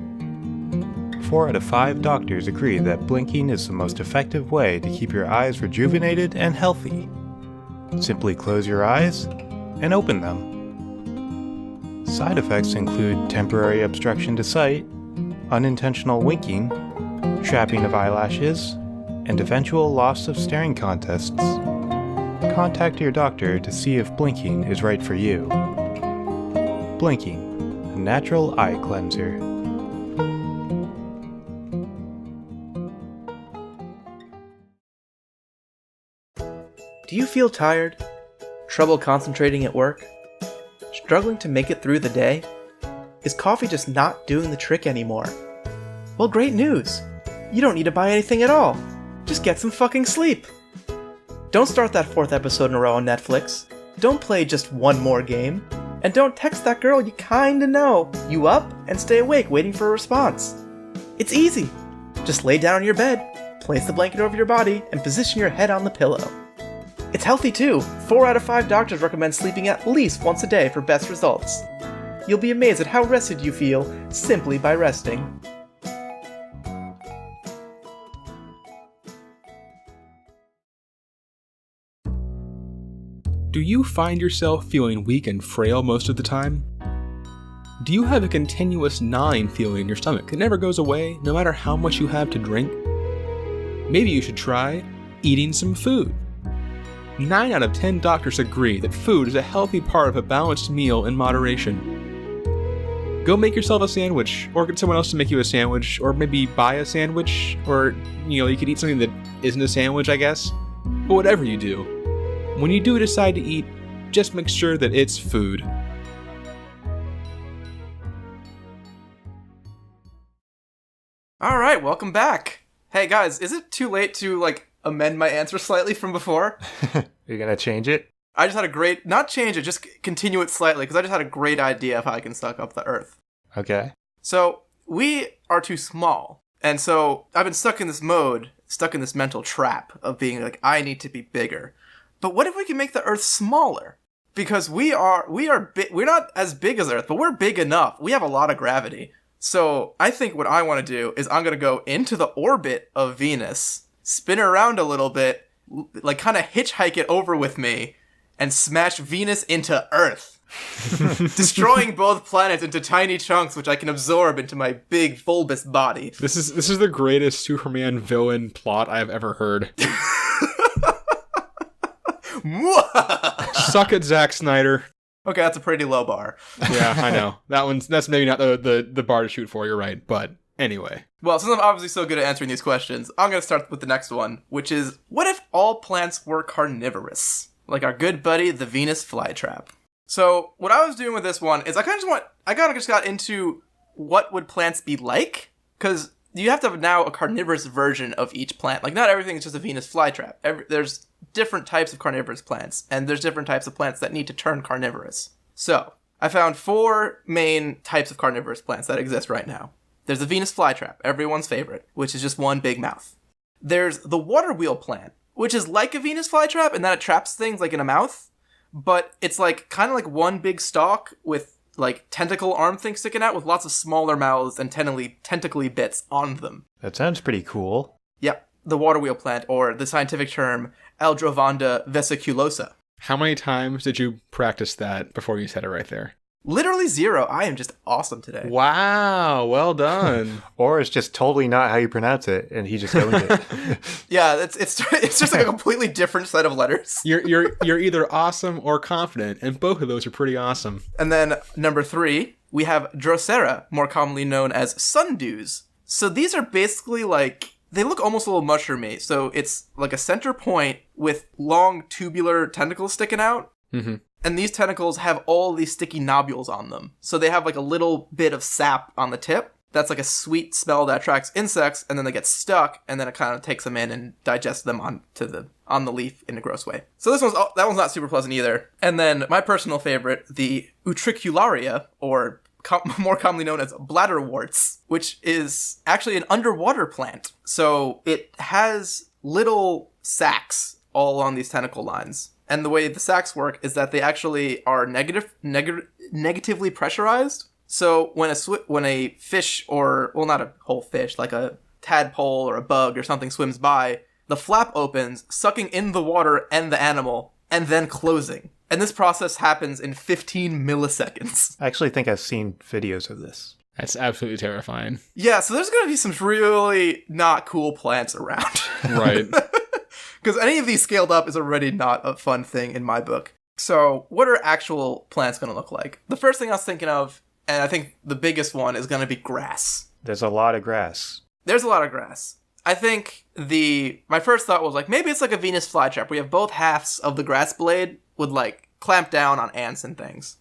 4 out of 5 doctors agree that blinking is the most effective way to keep your eyes rejuvenated and healthy. Simply close your eyes and open them. Side effects include temporary obstruction to sight, unintentional winking, trapping of eyelashes, and eventual loss of staring contests. Contact your doctor to see if blinking is right for you. Blinking, a natural eye cleanser. Do you feel tired? Trouble concentrating at work? Struggling to make it through the day? Is coffee just not doing the trick anymore? Well, great news! You don't need to buy anything at all. Just get some fucking sleep. Don't start that 4th episode in a row on Netflix. Don't play just one more game. And don't text that girl you kinda know. You up and stay awake waiting for a response. It's easy. Just lay down on your bed, place the blanket over your body, and position your head on the pillow. It's healthy too. 4 out of 5 doctors recommend sleeping at least once a day for best results. You'll be amazed at how rested you feel simply by resting. Do you find yourself feeling weak and frail most of the time? Do you have a continuous gnawing feeling in your stomach that never goes away, no matter how much you have to drink? Maybe you should try eating some food. 9 out of 10 doctors agree that food is a healthy part of a balanced meal in moderation. Go make yourself a sandwich, or get someone else to make you a sandwich, or maybe buy a sandwich, or, you could eat something that isn't a sandwich, I guess. But whatever you do, when you do decide to eat, just make sure that it's food. Alright, welcome back. Hey guys, is it too late to, amend my answer slightly from before? You're gonna change it? I just had a great, not change it, just continue it slightly, because I just had a great idea of how I can suck up the Earth. Okay. So, we are too small. And so, I've been stuck in this mode, stuck in this mental trap of being like, I need to be bigger. But what if we can make the Earth smaller? Because we're not as big as Earth, but we're big enough. We have a lot of gravity. So, I think what I want to do is I'm going to go into the orbit of Venus, spin around a little bit, kind of hitchhike it over with me, and smash Venus into Earth. Destroying both planets into tiny chunks which I can absorb into my big bulbous body. This is the greatest Superman villain plot I have ever heard. Suck it, Zack Snyder. Okay, that's a pretty low bar. Yeah, I know. That's maybe not the bar to shoot for, you're right, but anyway. Well, since I'm obviously so good at answering these questions, I'm going to start with the next one, which is, what if all plants were carnivorous? Like our good buddy, the Venus flytrap. So, what I was doing with this one is I kind of just got into what would plants be like? Because you have to have now a carnivorous version of each plant. Like, not everything is just a Venus flytrap. There's different types of carnivorous plants, and there's different types of plants that need to turn carnivorous. So, I found 4 main types of carnivorous plants that exist right now. There's the Venus flytrap, everyone's favorite, which is just one big mouth. There's the water wheel plant, which is like a Venus flytrap in that it traps things like in a mouth, but it's kind of like one big stalk with like tentacle arm thing sticking out with lots of smaller mouths and tentacly bits on them. That sounds pretty cool. Yep, the water wheel plant, or the scientific term Aldrovanda vesiculosa. How many times did you practice that before you said it right there? Literally 0. I am just awesome today. Wow, well done. Or it's just totally not how you pronounce it, and he just owned it. Yeah, it's just like a completely different set of letters. You're either awesome or confident, and both of those are pretty awesome. And then number 3, we have Drosera, more commonly known as sundews. So these are basically like, they look almost a little mushroomy. So it's like a center point with long tubular tentacles sticking out. Mm-hmm. And these tentacles have all these sticky nobules on them. So they have like a little bit of sap on the tip. That's like a sweet smell that attracts insects, and then they get stuck, and then it kind of takes them in and digests them on the leaf in a gross way. So that one's not super pleasant either. And then my personal favorite, the Utricularia, or more commonly known as bladderworts, which is actually an underwater plant. So it has little sacs all along these tentacle lines. And the way the sacs work is that they actually are negatively pressurized. So when a fish, or, well, not a whole fish, like a tadpole or a bug or something swims by, the flap opens, sucking in the water and the animal, and then closing. And this process happens in 15 milliseconds. I actually think I've seen videos of this. That's absolutely terrifying. Yeah, so there's going to be some really not cool plants around. Right. Because any of these scaled up is already not a fun thing in my book. So what are actual plants going to look like? The first thing I was thinking of, and I think the biggest one, is going to be grass. There's a lot of grass. There's a lot of grass. I think my first thought was like, maybe it's like a Venus flytrap where you have both halves of the grass blade would like clamp down on ants and things.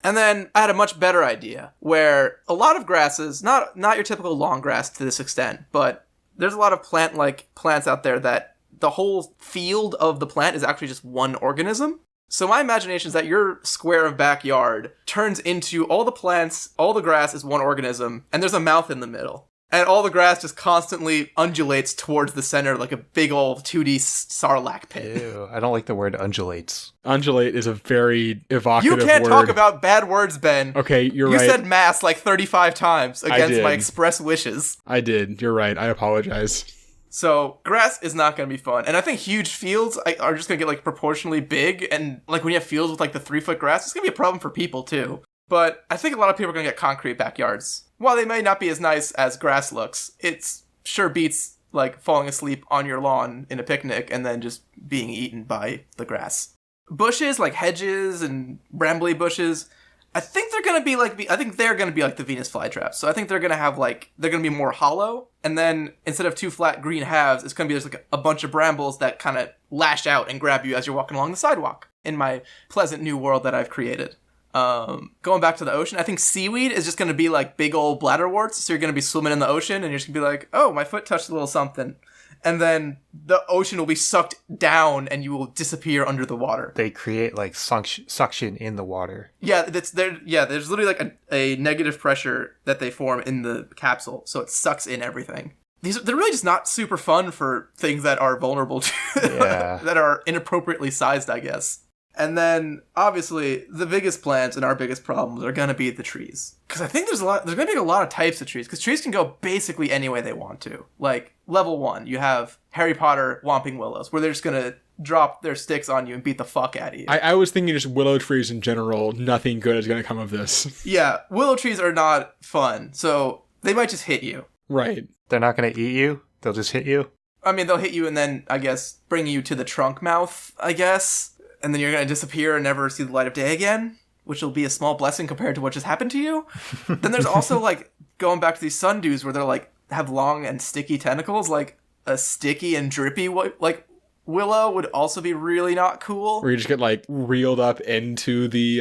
And then I had a much better idea where a lot of grasses, not your typical long grass to this extent, but there's a lot of plants out there that the whole field of the plant is actually just one organism. So my imagination is that your square of backyard turns into all the plants, all the grass is one organism, and there's a mouth in the middle. And all the grass just constantly undulates towards the center like a big old 2D Sarlacc pit. Ew, I don't like the word undulates. Undulate is a very evocative word. You can't talk about bad words, Ben. Okay, you're right. You said mass like 35 times against my did. express wishes. I did. You're right. I apologize. So grass is not going to be fun. And I think huge fields are just going to get like proportionally big. And like when you have fields with like the 3-foot grass, it's going to be a problem for people too. But I think a lot of people are going to get concrete backyards. While they may not be as nice as grass looks, it's sure beats like falling asleep on your lawn in a picnic and then just being eaten by the grass. Bushes like hedges and brambly bushes, I think they're going to be like the Venus flytraps. So I think they're going to be more hollow. And then instead of 2 flat green halves, it's going to be just like a bunch of brambles that kind of lash out and grab you as you're walking along the sidewalk in my pleasant new world that I've created. Going back to the ocean, I think seaweed is just going to be like big old bladderworts. So you're going to be swimming in the ocean and you're just going to be like, oh, my foot touched a little something. And then the ocean will be sucked down and you will disappear under the water. They create like suction in the water. Yeah, there's literally like a negative pressure that they form in the capsule. So it sucks in everything. They're really just not super fun for things that are vulnerable to, that are inappropriately sized, I guess. And then, obviously, the biggest plants and our biggest problems are going to be the trees. Because I think there's going to be a lot of types of trees. Because trees can go basically any way they want to. Like, level 1, you have Harry Potter Whomping Willows, where they're just going to drop their sticks on you and beat the fuck out of you. I was thinking just willow trees in general. Nothing good is going to come of this. Yeah, willow trees are not fun. So, they might just hit you. Right. They're not going to eat you? They'll just hit you? I mean, they'll hit you and then, I guess, bring you to the trunk mouth, I guess. And then you're going to disappear and never see the light of day again, which will be a small blessing compared to what just happened to you. Then there's also, like, going back to these sundews where they're, like, have long and sticky tentacles. Like, a sticky and drippy, like, willow would also be really not cool. Where you just get, like, reeled up into the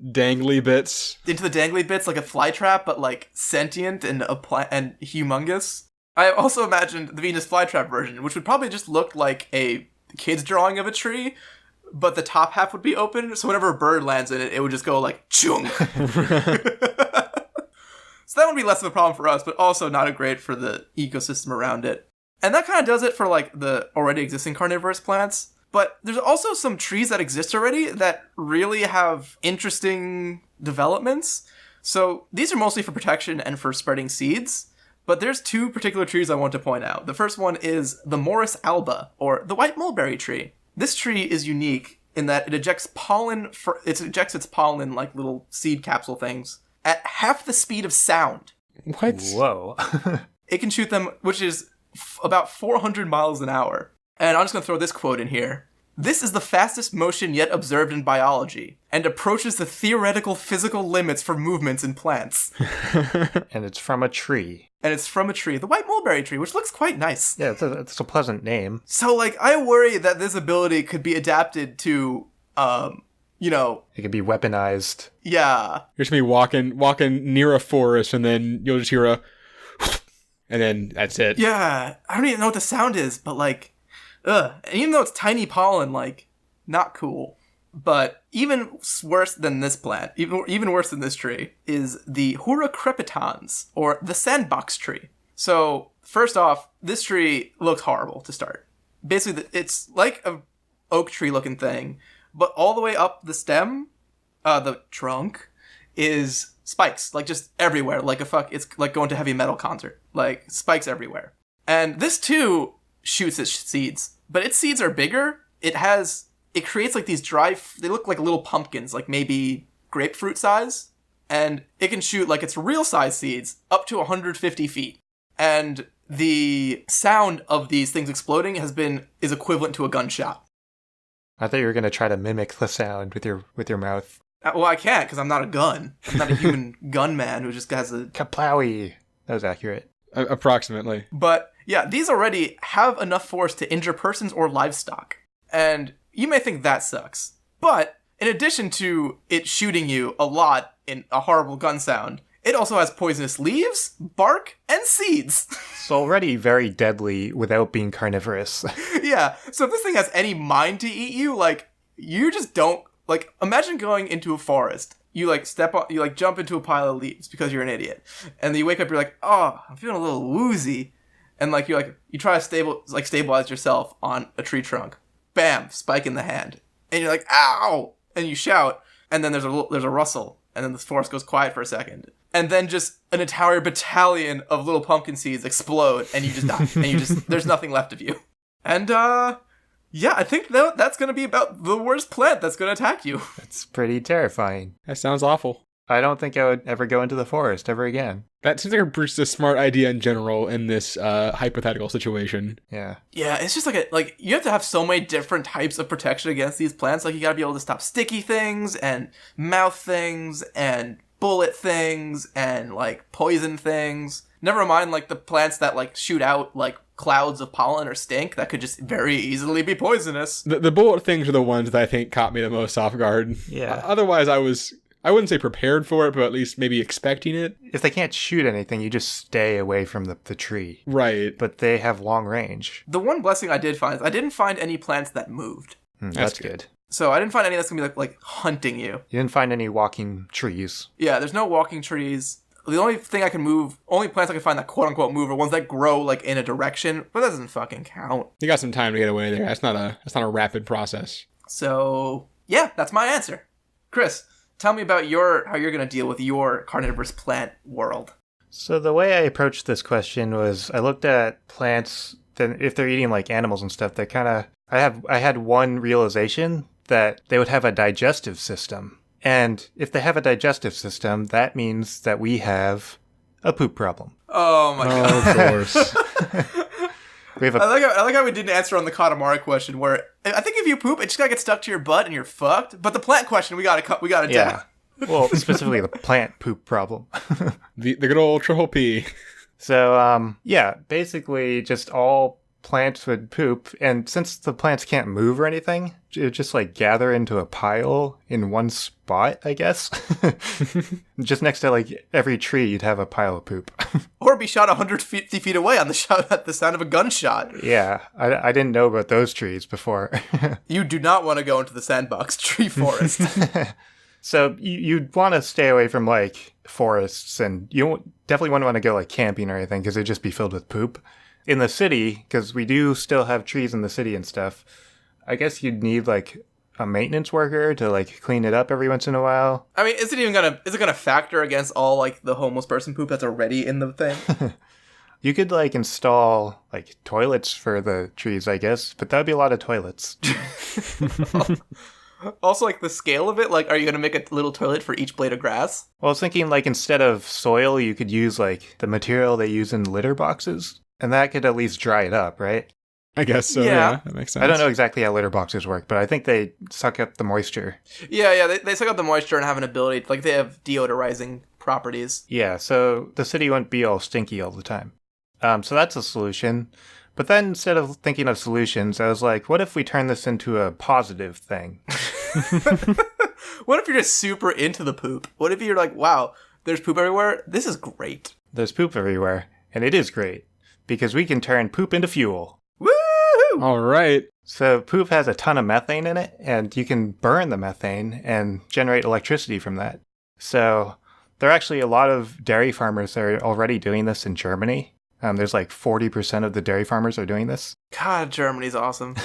dangly bits. Into the dangly bits, like a flytrap, but, like, sentient and and humongous. I also imagined the Venus flytrap version, which would probably just look like a kid's drawing of a tree, but the top half would be open, so whenever a bird lands in it, it would just go like, chung. So that would be less of a problem for us, but also not great for the ecosystem around it. And that kind of does it for like the already existing carnivorous plants. But there's also some trees that exist already that really have interesting developments. So these are mostly for protection and for spreading seeds. But there's two particular trees I want to point out. The first one is the Morus alba, or the white mulberry tree. This tree is unique in that it ejects its pollen like little seed capsule things at half the speed of sound. What? Whoa. It can shoot them, which is about 400 miles an hour. And I'm just going to throw this quote in here. This is the fastest motion yet observed in biology, and approaches the theoretical physical limits for movements in plants. And it's from a tree. And it's from a tree, the white mulberry tree, which looks quite nice. Yeah, it's a pleasant name. So, like, I worry that this ability could be adapted to, It could be weaponized. yeah. You're just gonna be walking near a forest, and then you'll just hear a, and then that's it. Yeah, I don't even know what the sound is, but, like, ugh. And even though it's tiny pollen, like, not cool. But even worse than this plant, even worse than this tree, is the Hura crepitans, or the sandbox tree. So, first off, this tree looks horrible to start. Basically, it's like a oak tree looking thing, but all the way up the stem, the trunk, is spikes, like just everywhere, it's like going to a heavy metal concert, like spikes everywhere. And this too shoots its seeds, but its seeds are bigger. It creates like these they look like little pumpkins, like maybe grapefruit size, and it can shoot like its real size seeds up to 150 feet. And the sound of these things exploding is equivalent to a gunshot. I thought you were going to try to mimic the sound with your mouth. Well, I can't because I'm not a gun. I'm not a human gunman who just has a... Kaplowy. That was accurate. Approximately. But yeah, these already have enough force to injure persons or livestock. And you may think that sucks. But in addition to it shooting you a lot in a horrible gun sound, it also has poisonous leaves, bark, and seeds. It's already very deadly without being carnivorous. Yeah, so if this thing has any mind to eat you, like, you just don't... Like, imagine going into a forest. You, like, jump into a pile of leaves because you're an idiot. And then you wake up, you're like, oh, I'm feeling a little woozy. And, like, you try to stabilize yourself on a tree trunk. Bam, spike in the hand. And you're like, ow! And you shout, and then there's a rustle. And then the forest goes quiet for a second. And then just an entire battalion of little pumpkin seeds explode, and you just die. And there's nothing left of you. And, yeah, I think that's going to be about the worst plant that's going to attack you. It's pretty terrifying. That sounds awful. I don't think I would ever go into the forest ever again. That seems like a smart idea in general in this hypothetical situation. Yeah. Yeah, it's just like you have to have so many different types of protection against these plants. Like, you gotta be able to stop sticky things, and mouth things, and bullet things, and, like, poison things. Never mind, like, the plants that, like, shoot out, like, clouds of pollen or stink that could just very easily be poisonous. The bullet things are the ones that I think caught me the most off guard. Yeah. Otherwise, I wouldn't say prepared for it, but at least maybe expecting it. If they can't shoot anything, you just stay away from the tree. Right. But they have long range. The one blessing I did find is I didn't find any plants that moved. That's good. So I didn't find any that's gonna be like hunting you. You didn't find any walking trees. Yeah, there's no walking trees. The only plants I can find that quote unquote move are ones that grow like in a direction, but that doesn't fucking count. You got some time to get away there. That's not a rapid process. So yeah, that's my answer. Chris, tell me about how you're gonna deal with your carnivorous plant world. So the way I approached this question was I looked at plants that if they're eating like animals and stuff, I had one realization that they would have a digestive system. And if they have a digestive system, that means that we have a poop problem. Oh my god. Of course. I like how we didn't answer on the Katamari question, where I think if you poop, it just gotta get stuck to your butt and you're fucked. But the plant question, we gotta yeah. Well, specifically the plant poop problem. the good old triple P. So, yeah, basically just all plants would poop, and since the plants can't move or anything, it would just like gather into a pile in one spot, I guess. Just next to like every tree, you'd have a pile of poop. Or be shot 150 feet away on at the sound of a gunshot. Yeah, I didn't know about those trees before. You do not want to go into the sandbox tree forest. So you'd want to stay away from like forests, and you definitely wouldn't want to go like camping or anything because it'd just be filled with poop. In the city, because we do still have trees in the city and stuff, I guess you'd need like a maintenance worker to like clean it up every once in a while. I mean, is it gonna factor against all like the homeless person poop that's already in the thing? You could like install like toilets for the trees, I guess, but that would be a lot of toilets. Also, like the scale of it, like, are you gonna make a little toilet for each blade of grass? Well, I was thinking like instead of soil, you could use like the material they use in litter boxes, and that could at least dry it up, right? I guess so. Yeah, that makes sense. I don't know exactly how litter boxes work, but I think they suck up the moisture. Yeah, they suck up the moisture and have an ability, like they have deodorizing properties. Yeah, so the city wouldn't be all stinky all the time. So that's a solution. But then instead of thinking of solutions, I was like, what if we turn this into a positive thing? What if you're just super into the poop? What if you're like, wow, there's poop everywhere? This is great. There's poop everywhere, and it is great, because we can turn poop into fuel. Woohoo! All right. So poop has a ton of methane in it, and you can burn the methane and generate electricity from that. So there are actually a lot of dairy farmers that are already doing this in Germany. There's like 40% of the dairy farmers are doing this. God, Germany's awesome.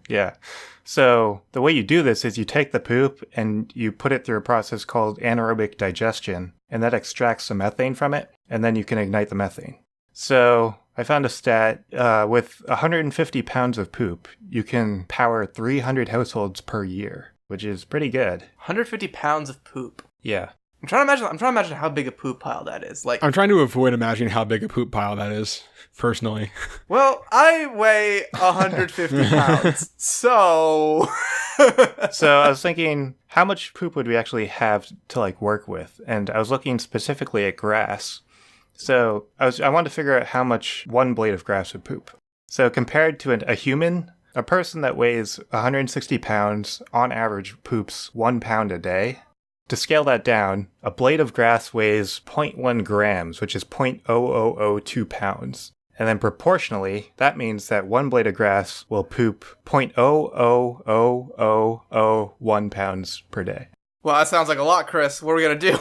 Yeah. So the way you do this is you take the poop and you put it through a process called anaerobic digestion, and that extracts the methane from it, and then you can ignite the methane. So I found a stat, with 150 pounds of poop, you can power 300 households per year, which is pretty good. 150 pounds of poop. Yeah. I'm trying to imagine how big a poop pile that is. Like, I'm trying to avoid imagining how big a poop pile that is, personally. Well, I weigh 150 pounds, so... So I was thinking, how much poop would we actually have to like work with? And I was looking specifically at grass. So I wanted to figure out how much one blade of grass would poop. So compared to a human, a person that weighs 160 pounds on average poops 1 pound a day. To scale that down, a blade of grass weighs 0.1 grams, which is 0.0002 pounds. And then proportionally, that means that one blade of grass will poop 0.00001 pounds per day. Well, that sounds like a lot, Chris. What are we going to do?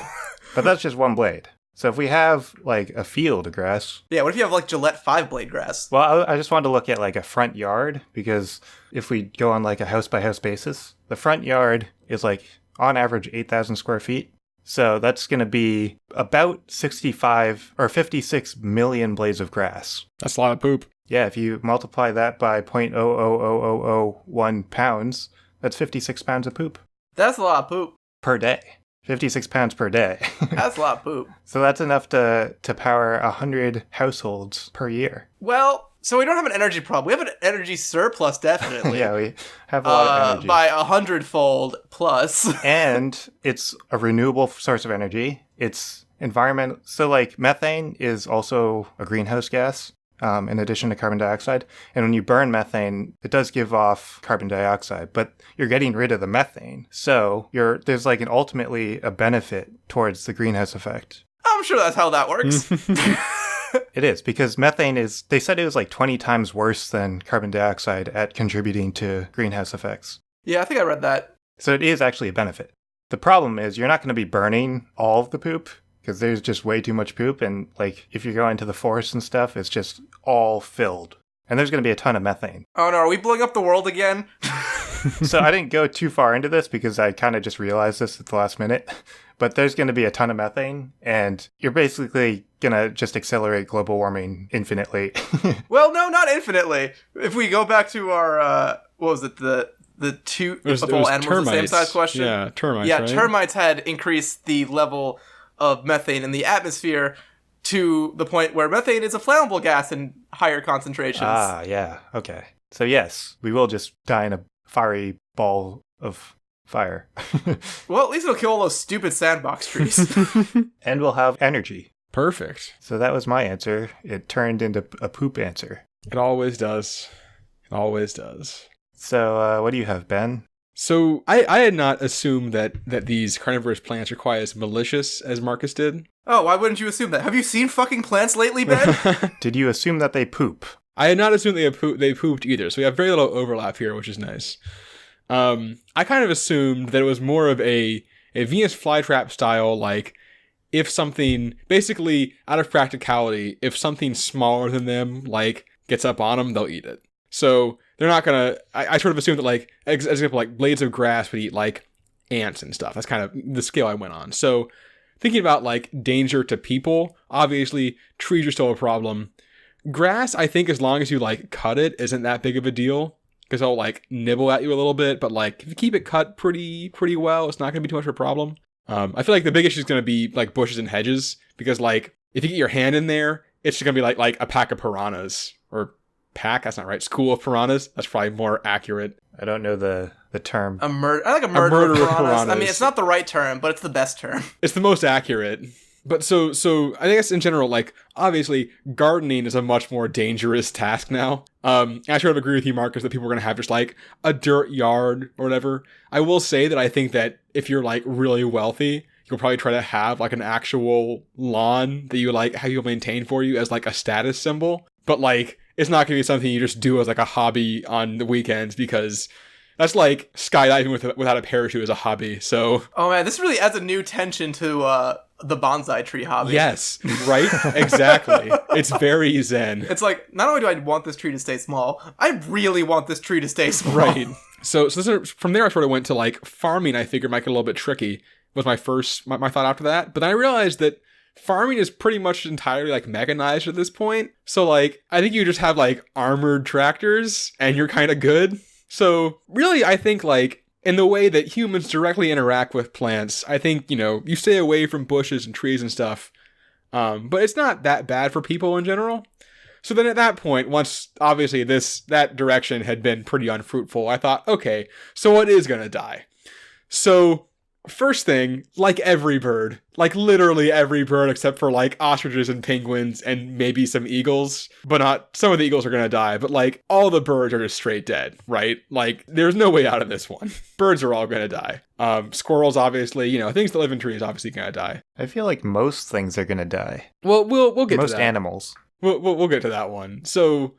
But that's just one blade. So if we have like a field of grass... Yeah, what if you have like Gillette 5-blade grass? Well, I just wanted to look at like a front yard, because if we go on like a house-by-house basis, the front yard is like on average 8,000 square feet. So that's going to be about 65 or 56 million blades of grass. That's a lot of poop. Yeah, if you multiply that by 0.00001 pounds, that's 56 pounds of poop. That's a lot of poop. Per day. 56 pounds per day. That's a lot of poop. So that's enough to power 100 households per year. Well, so we don't have an energy problem. We have an energy surplus, definitely. Yeah, we have a lot of energy. By 100-fold plus. And it's a renewable source of energy. It's environment. So like methane is also a greenhouse gas, in addition to carbon dioxide. And when you burn methane, it does give off carbon dioxide, but you're getting rid of the methane. So there's like ultimately a benefit towards the greenhouse effect. I'm sure that's how that works. It is, because methane they said it was like 20 times worse than carbon dioxide at contributing to greenhouse effects. Yeah, I think I read that. So it is actually a benefit. The problem is you're not going to be burning all of the poop, because there's just way too much poop. And like if you go into the forest and stuff, it's just all filled. And there's going to be a ton of methane. Oh no, are we blowing up the world again? So I didn't go too far into this because I kind of just realized this at the last minute. But there's going to be a ton of methane, and you're basically going to just accelerate global warming infinitely. Well, no, not infinitely. If we go back to our, what was it, the two of all animals the same size question? Yeah, termites, Yeah, right? termites had increased the level of methane in the atmosphere to the point where methane is a flammable gas in higher concentrations. Ah, yeah. Okay. So yes, we will just die in a fiery ball of fire. Well, at least it'll kill all those stupid sandbox trees. And we'll have energy. Perfect. So that was my answer. It turned into a poop answer. It always does. It always does. So what do you have, Ben? So I had not assumed that these carnivorous plants are quite as malicious as Marcus did. Oh, why wouldn't you assume that? Have you seen fucking plants lately, Ben? Did you assume that they poop? I had not assumed they pooped either, so we have very little overlap here, which is nice. I kind of assumed that it was more of a Venus flytrap style, like, if something, basically, out of practicality, if something smaller than them, like, gets up on them, they'll eat it. So they're not gonna. I sort of assume that like, as example, like blades of grass would eat like ants and stuff. That's kind of the scale I went on. So thinking about like danger to people, obviously trees are still a problem. Grass, I think, as long as you like cut it, isn't that big of a deal because they'll like nibble at you a little bit. But like if you keep it cut pretty well, it's not gonna be too much of a problem. I feel like the big issue is gonna be like bushes and hedges because like if you get your hand in there, it's just gonna be like a pack of piranhas or pack. That's not right. School of piranhas. That's probably more accurate. I don't know the term. I like a murder of piranhas. I mean, it's not the right term, but it's the best term. It's the most accurate. But so I guess in general, like, obviously, gardening is a much more dangerous task now. I sort of agree with you, Marcus, that people are going to have just, like, a dirt yard or whatever. I will say that I think that if you're, like, really wealthy, you'll probably try to have, like, an actual lawn that you, like, have people maintain for you as, like, a status symbol. But, like, it's not going to be something you just do as, like, a hobby on the weekends because that's like skydiving without a parachute as a hobby, so... Oh, man, this really adds a new tension to, the bonsai tree hobby. Yes, right? Exactly. It's very zen. It's like, not only do I want this tree to stay small, I really want this tree to stay small. Right. So from there I sort of went to like farming. I figured might get a little bit tricky was my first, my thought after that. But then I realized that farming is pretty much entirely like mechanized at this point. So like, I think you just have like armored tractors and you're kind of good. So really, I think like, in the way that humans directly interact with plants, I think, you know, you stay away from bushes and trees and stuff. But it's not that bad for people in general. So then at that point, once obviously that direction had been pretty unfruitful, I thought, okay, so what is going to die? So first thing, like every bird, like literally every bird except for like ostriches and penguins and maybe some eagles, but not, some of the eagles are going to die, but like all the birds are just straight dead, right? Like there's no way out of this one. Birds are all going to die. Squirrels, obviously, you know, things that live in trees obviously going to die. I feel like most things are going to die. Well, we'll get to that. Most animals. We'll get to that one. So,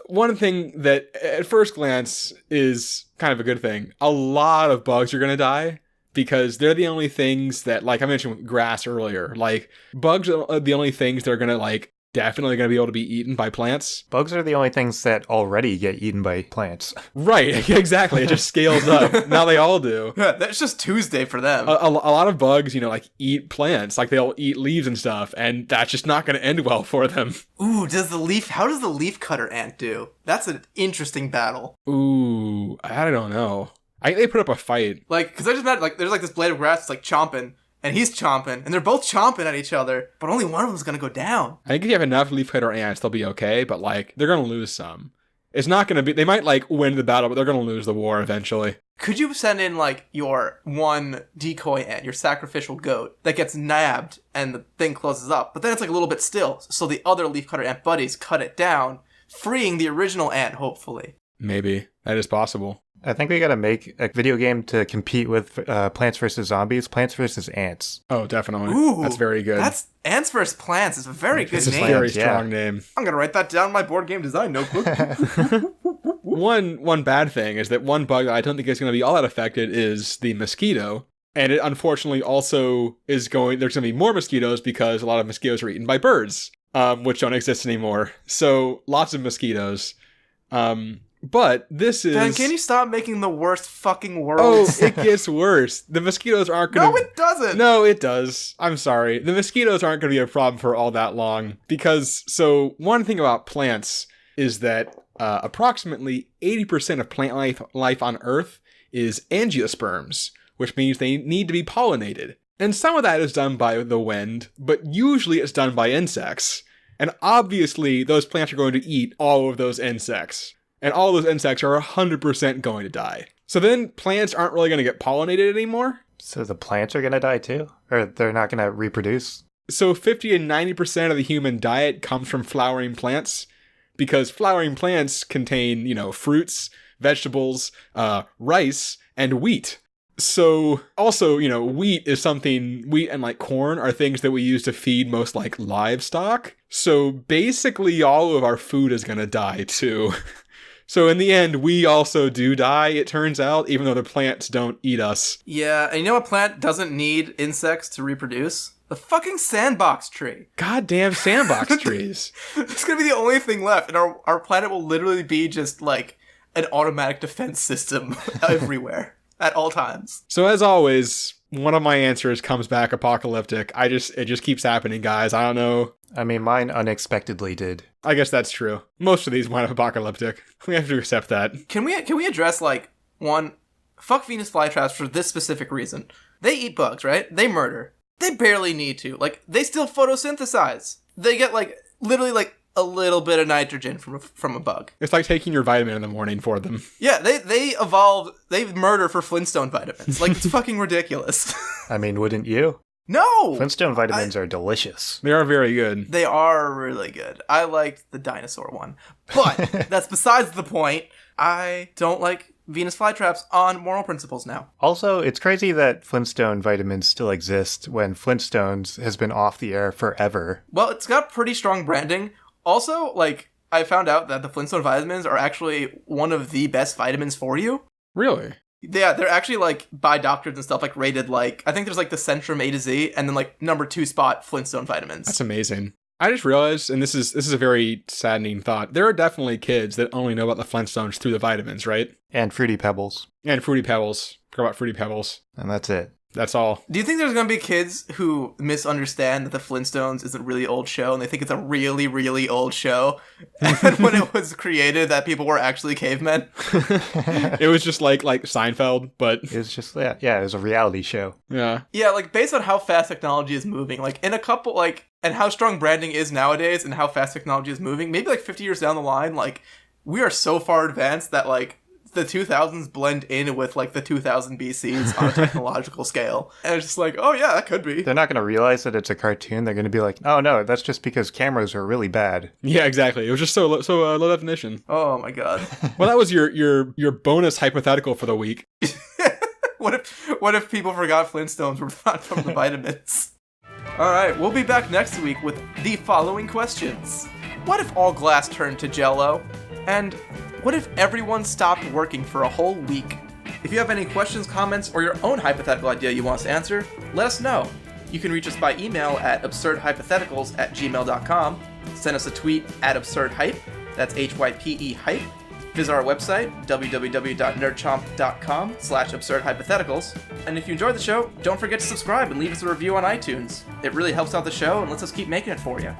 one thing that at first glance is kind of a good thing, a lot of bugs are going to die. Because they're the only things that, like I mentioned with grass earlier, like bugs are the only things that are going to like definitely going to be able to be eaten by plants. Bugs are the only things that already get eaten by plants. Right, exactly. It just scales up. Now they all do. Yeah, that's just Tuesday for them. A lot of bugs, you know, like eat plants, like they'll eat leaves and stuff, and that's just not going to end well for them. Ooh, how does the leaf cutter ant do? That's an interesting battle. Ooh, I don't know. They put up a fight. Like, because I just imagine, like, there's like this blade of grass that's like chomping, and he's chomping, and they're both chomping at each other, but only one of them's gonna go down. I think if you have enough leafcutter ants, they'll be okay, but like, they're gonna lose some. It's not gonna be, they might like win the battle, but they're gonna lose the war eventually. Could you send in like your one decoy ant, your sacrificial goat, that gets nabbed and the thing closes up, but then it's like a little bit still, so the other leafcutter ant buddies cut it down, freeing the original ant, hopefully. Maybe. That is possible. I think we gotta make a video game to compete with Plants vs. Zombies, Plants vs. Ants. Oh, definitely. Ooh, that's very good. That's Ants vs. Plants is a very good name. It's a very strong name. I'm gonna write that down in my board game design notebook. One bad thing is that one bug that I don't think is going to be all that affected is the mosquito. And it unfortunately also is there's going to be more mosquitoes because a lot of mosquitoes are eaten by birds, which don't exist anymore. So lots of mosquitoes. But this is... Ben, can you stop making the worst fucking worlds? Oh, it gets worse. The mosquitoes aren't going to... No, it doesn't! No, it does. I'm sorry. The mosquitoes aren't going to be a problem for all that long. Because, so, one thing about plants is that approximately 80% of plant life on Earth is angiosperms, which means they need to be pollinated. And some of that is done by the wind, but usually it's done by insects. And obviously, those plants are going to eat all of those insects. And all those insects are 100% going to die. So then plants aren't really going to get pollinated anymore. So the plants are going to die too? Or they're not going to reproduce? So 50 to 90% of the human diet comes from flowering plants. Because flowering plants contain, you know, fruits, vegetables, rice, and wheat. So also, you know, wheat and like corn are things that we use to feed most like livestock. So basically all of our food is going to die too. So in the end, we also do die, it turns out, even though the plants don't eat us. Yeah, and you know what plant doesn't need insects to reproduce? The fucking sandbox tree. Goddamn sandbox trees. It's gonna be the only thing left, and our planet will literally be just, like, an automatic defense system everywhere at all times. So as always, one of my answers comes back apocalyptic. It just keeps happening, guys. I don't know. I mean, mine unexpectedly did. I guess that's true. Most of these wind up apocalyptic. We have to accept that. Can we address, like, one, fuck Venus flytraps for this specific reason. They eat bugs, right? They murder. They barely need to. Like, they still photosynthesize. They get, like, literally, like, a little bit of nitrogen from a bug. It's like taking your vitamin in the morning for them. Yeah, they murder for Flintstone vitamins. Like, it's fucking ridiculous. I mean, wouldn't you? No! Flintstone vitamins are delicious. They are very good. They are really good. I liked the dinosaur one. But that's besides the point. I don't like Venus flytraps on moral principles now. Also, it's crazy that Flintstone vitamins still exist when Flintstones has been off the air forever. Well, it's got pretty strong branding. Also, like, I found out that the Flintstone vitamins are actually one of the best vitamins for you. Really? Yeah, they're actually, like, by doctors and stuff, like, rated, like, I think there's, like, the Centrum A to Z, and then, like, number 2 spot Flintstone vitamins. That's amazing. I just realized, and this is a very saddening thought, there are definitely kids that only know about the Flintstones through the vitamins, right? And Fruity Pebbles. And Fruity Pebbles. Forgot about Fruity Pebbles. And that's it. That's all. Do you think there's going to be kids who misunderstand that the Flintstones is a really old show and they think it's a really, really old show? And when it was created, that people were actually cavemen? It was just like Seinfeld, but... It was just, yeah, it was a reality show. Yeah. Yeah, like, based on how fast technology is moving, like, in a couple, like, and how strong branding is nowadays and how fast technology is moving, maybe, like, 50 years down the line, like, we are so far advanced that, like, the 2000s blend in with, like, the 2000 BCs on a technological scale. And it's just like, oh, yeah, that could be. They're not going to realize that it's a cartoon. They're going to be like, oh, no, that's just because cameras are really bad. Yeah, exactly. It was just so low definition. Oh, my God. Well, that was your bonus hypothetical for the week. What if people forgot Flintstones were not from the vitamins? All right, we'll be back next week with the following questions. What if all glass turned to Jell-O? And what if everyone stopped working for a whole week? If you have any questions, comments, or your own hypothetical idea you want us to answer, let us know. You can reach us by email at absurdhypotheticals@gmail.com. Send us a tweet at absurdhype, that's HYPE hype. Visit our website, www.nerdchomp.com/absurdhypotheticals. And if you enjoyed the show, don't forget to subscribe and leave us a review on iTunes. It really helps out the show and lets us keep making it for you.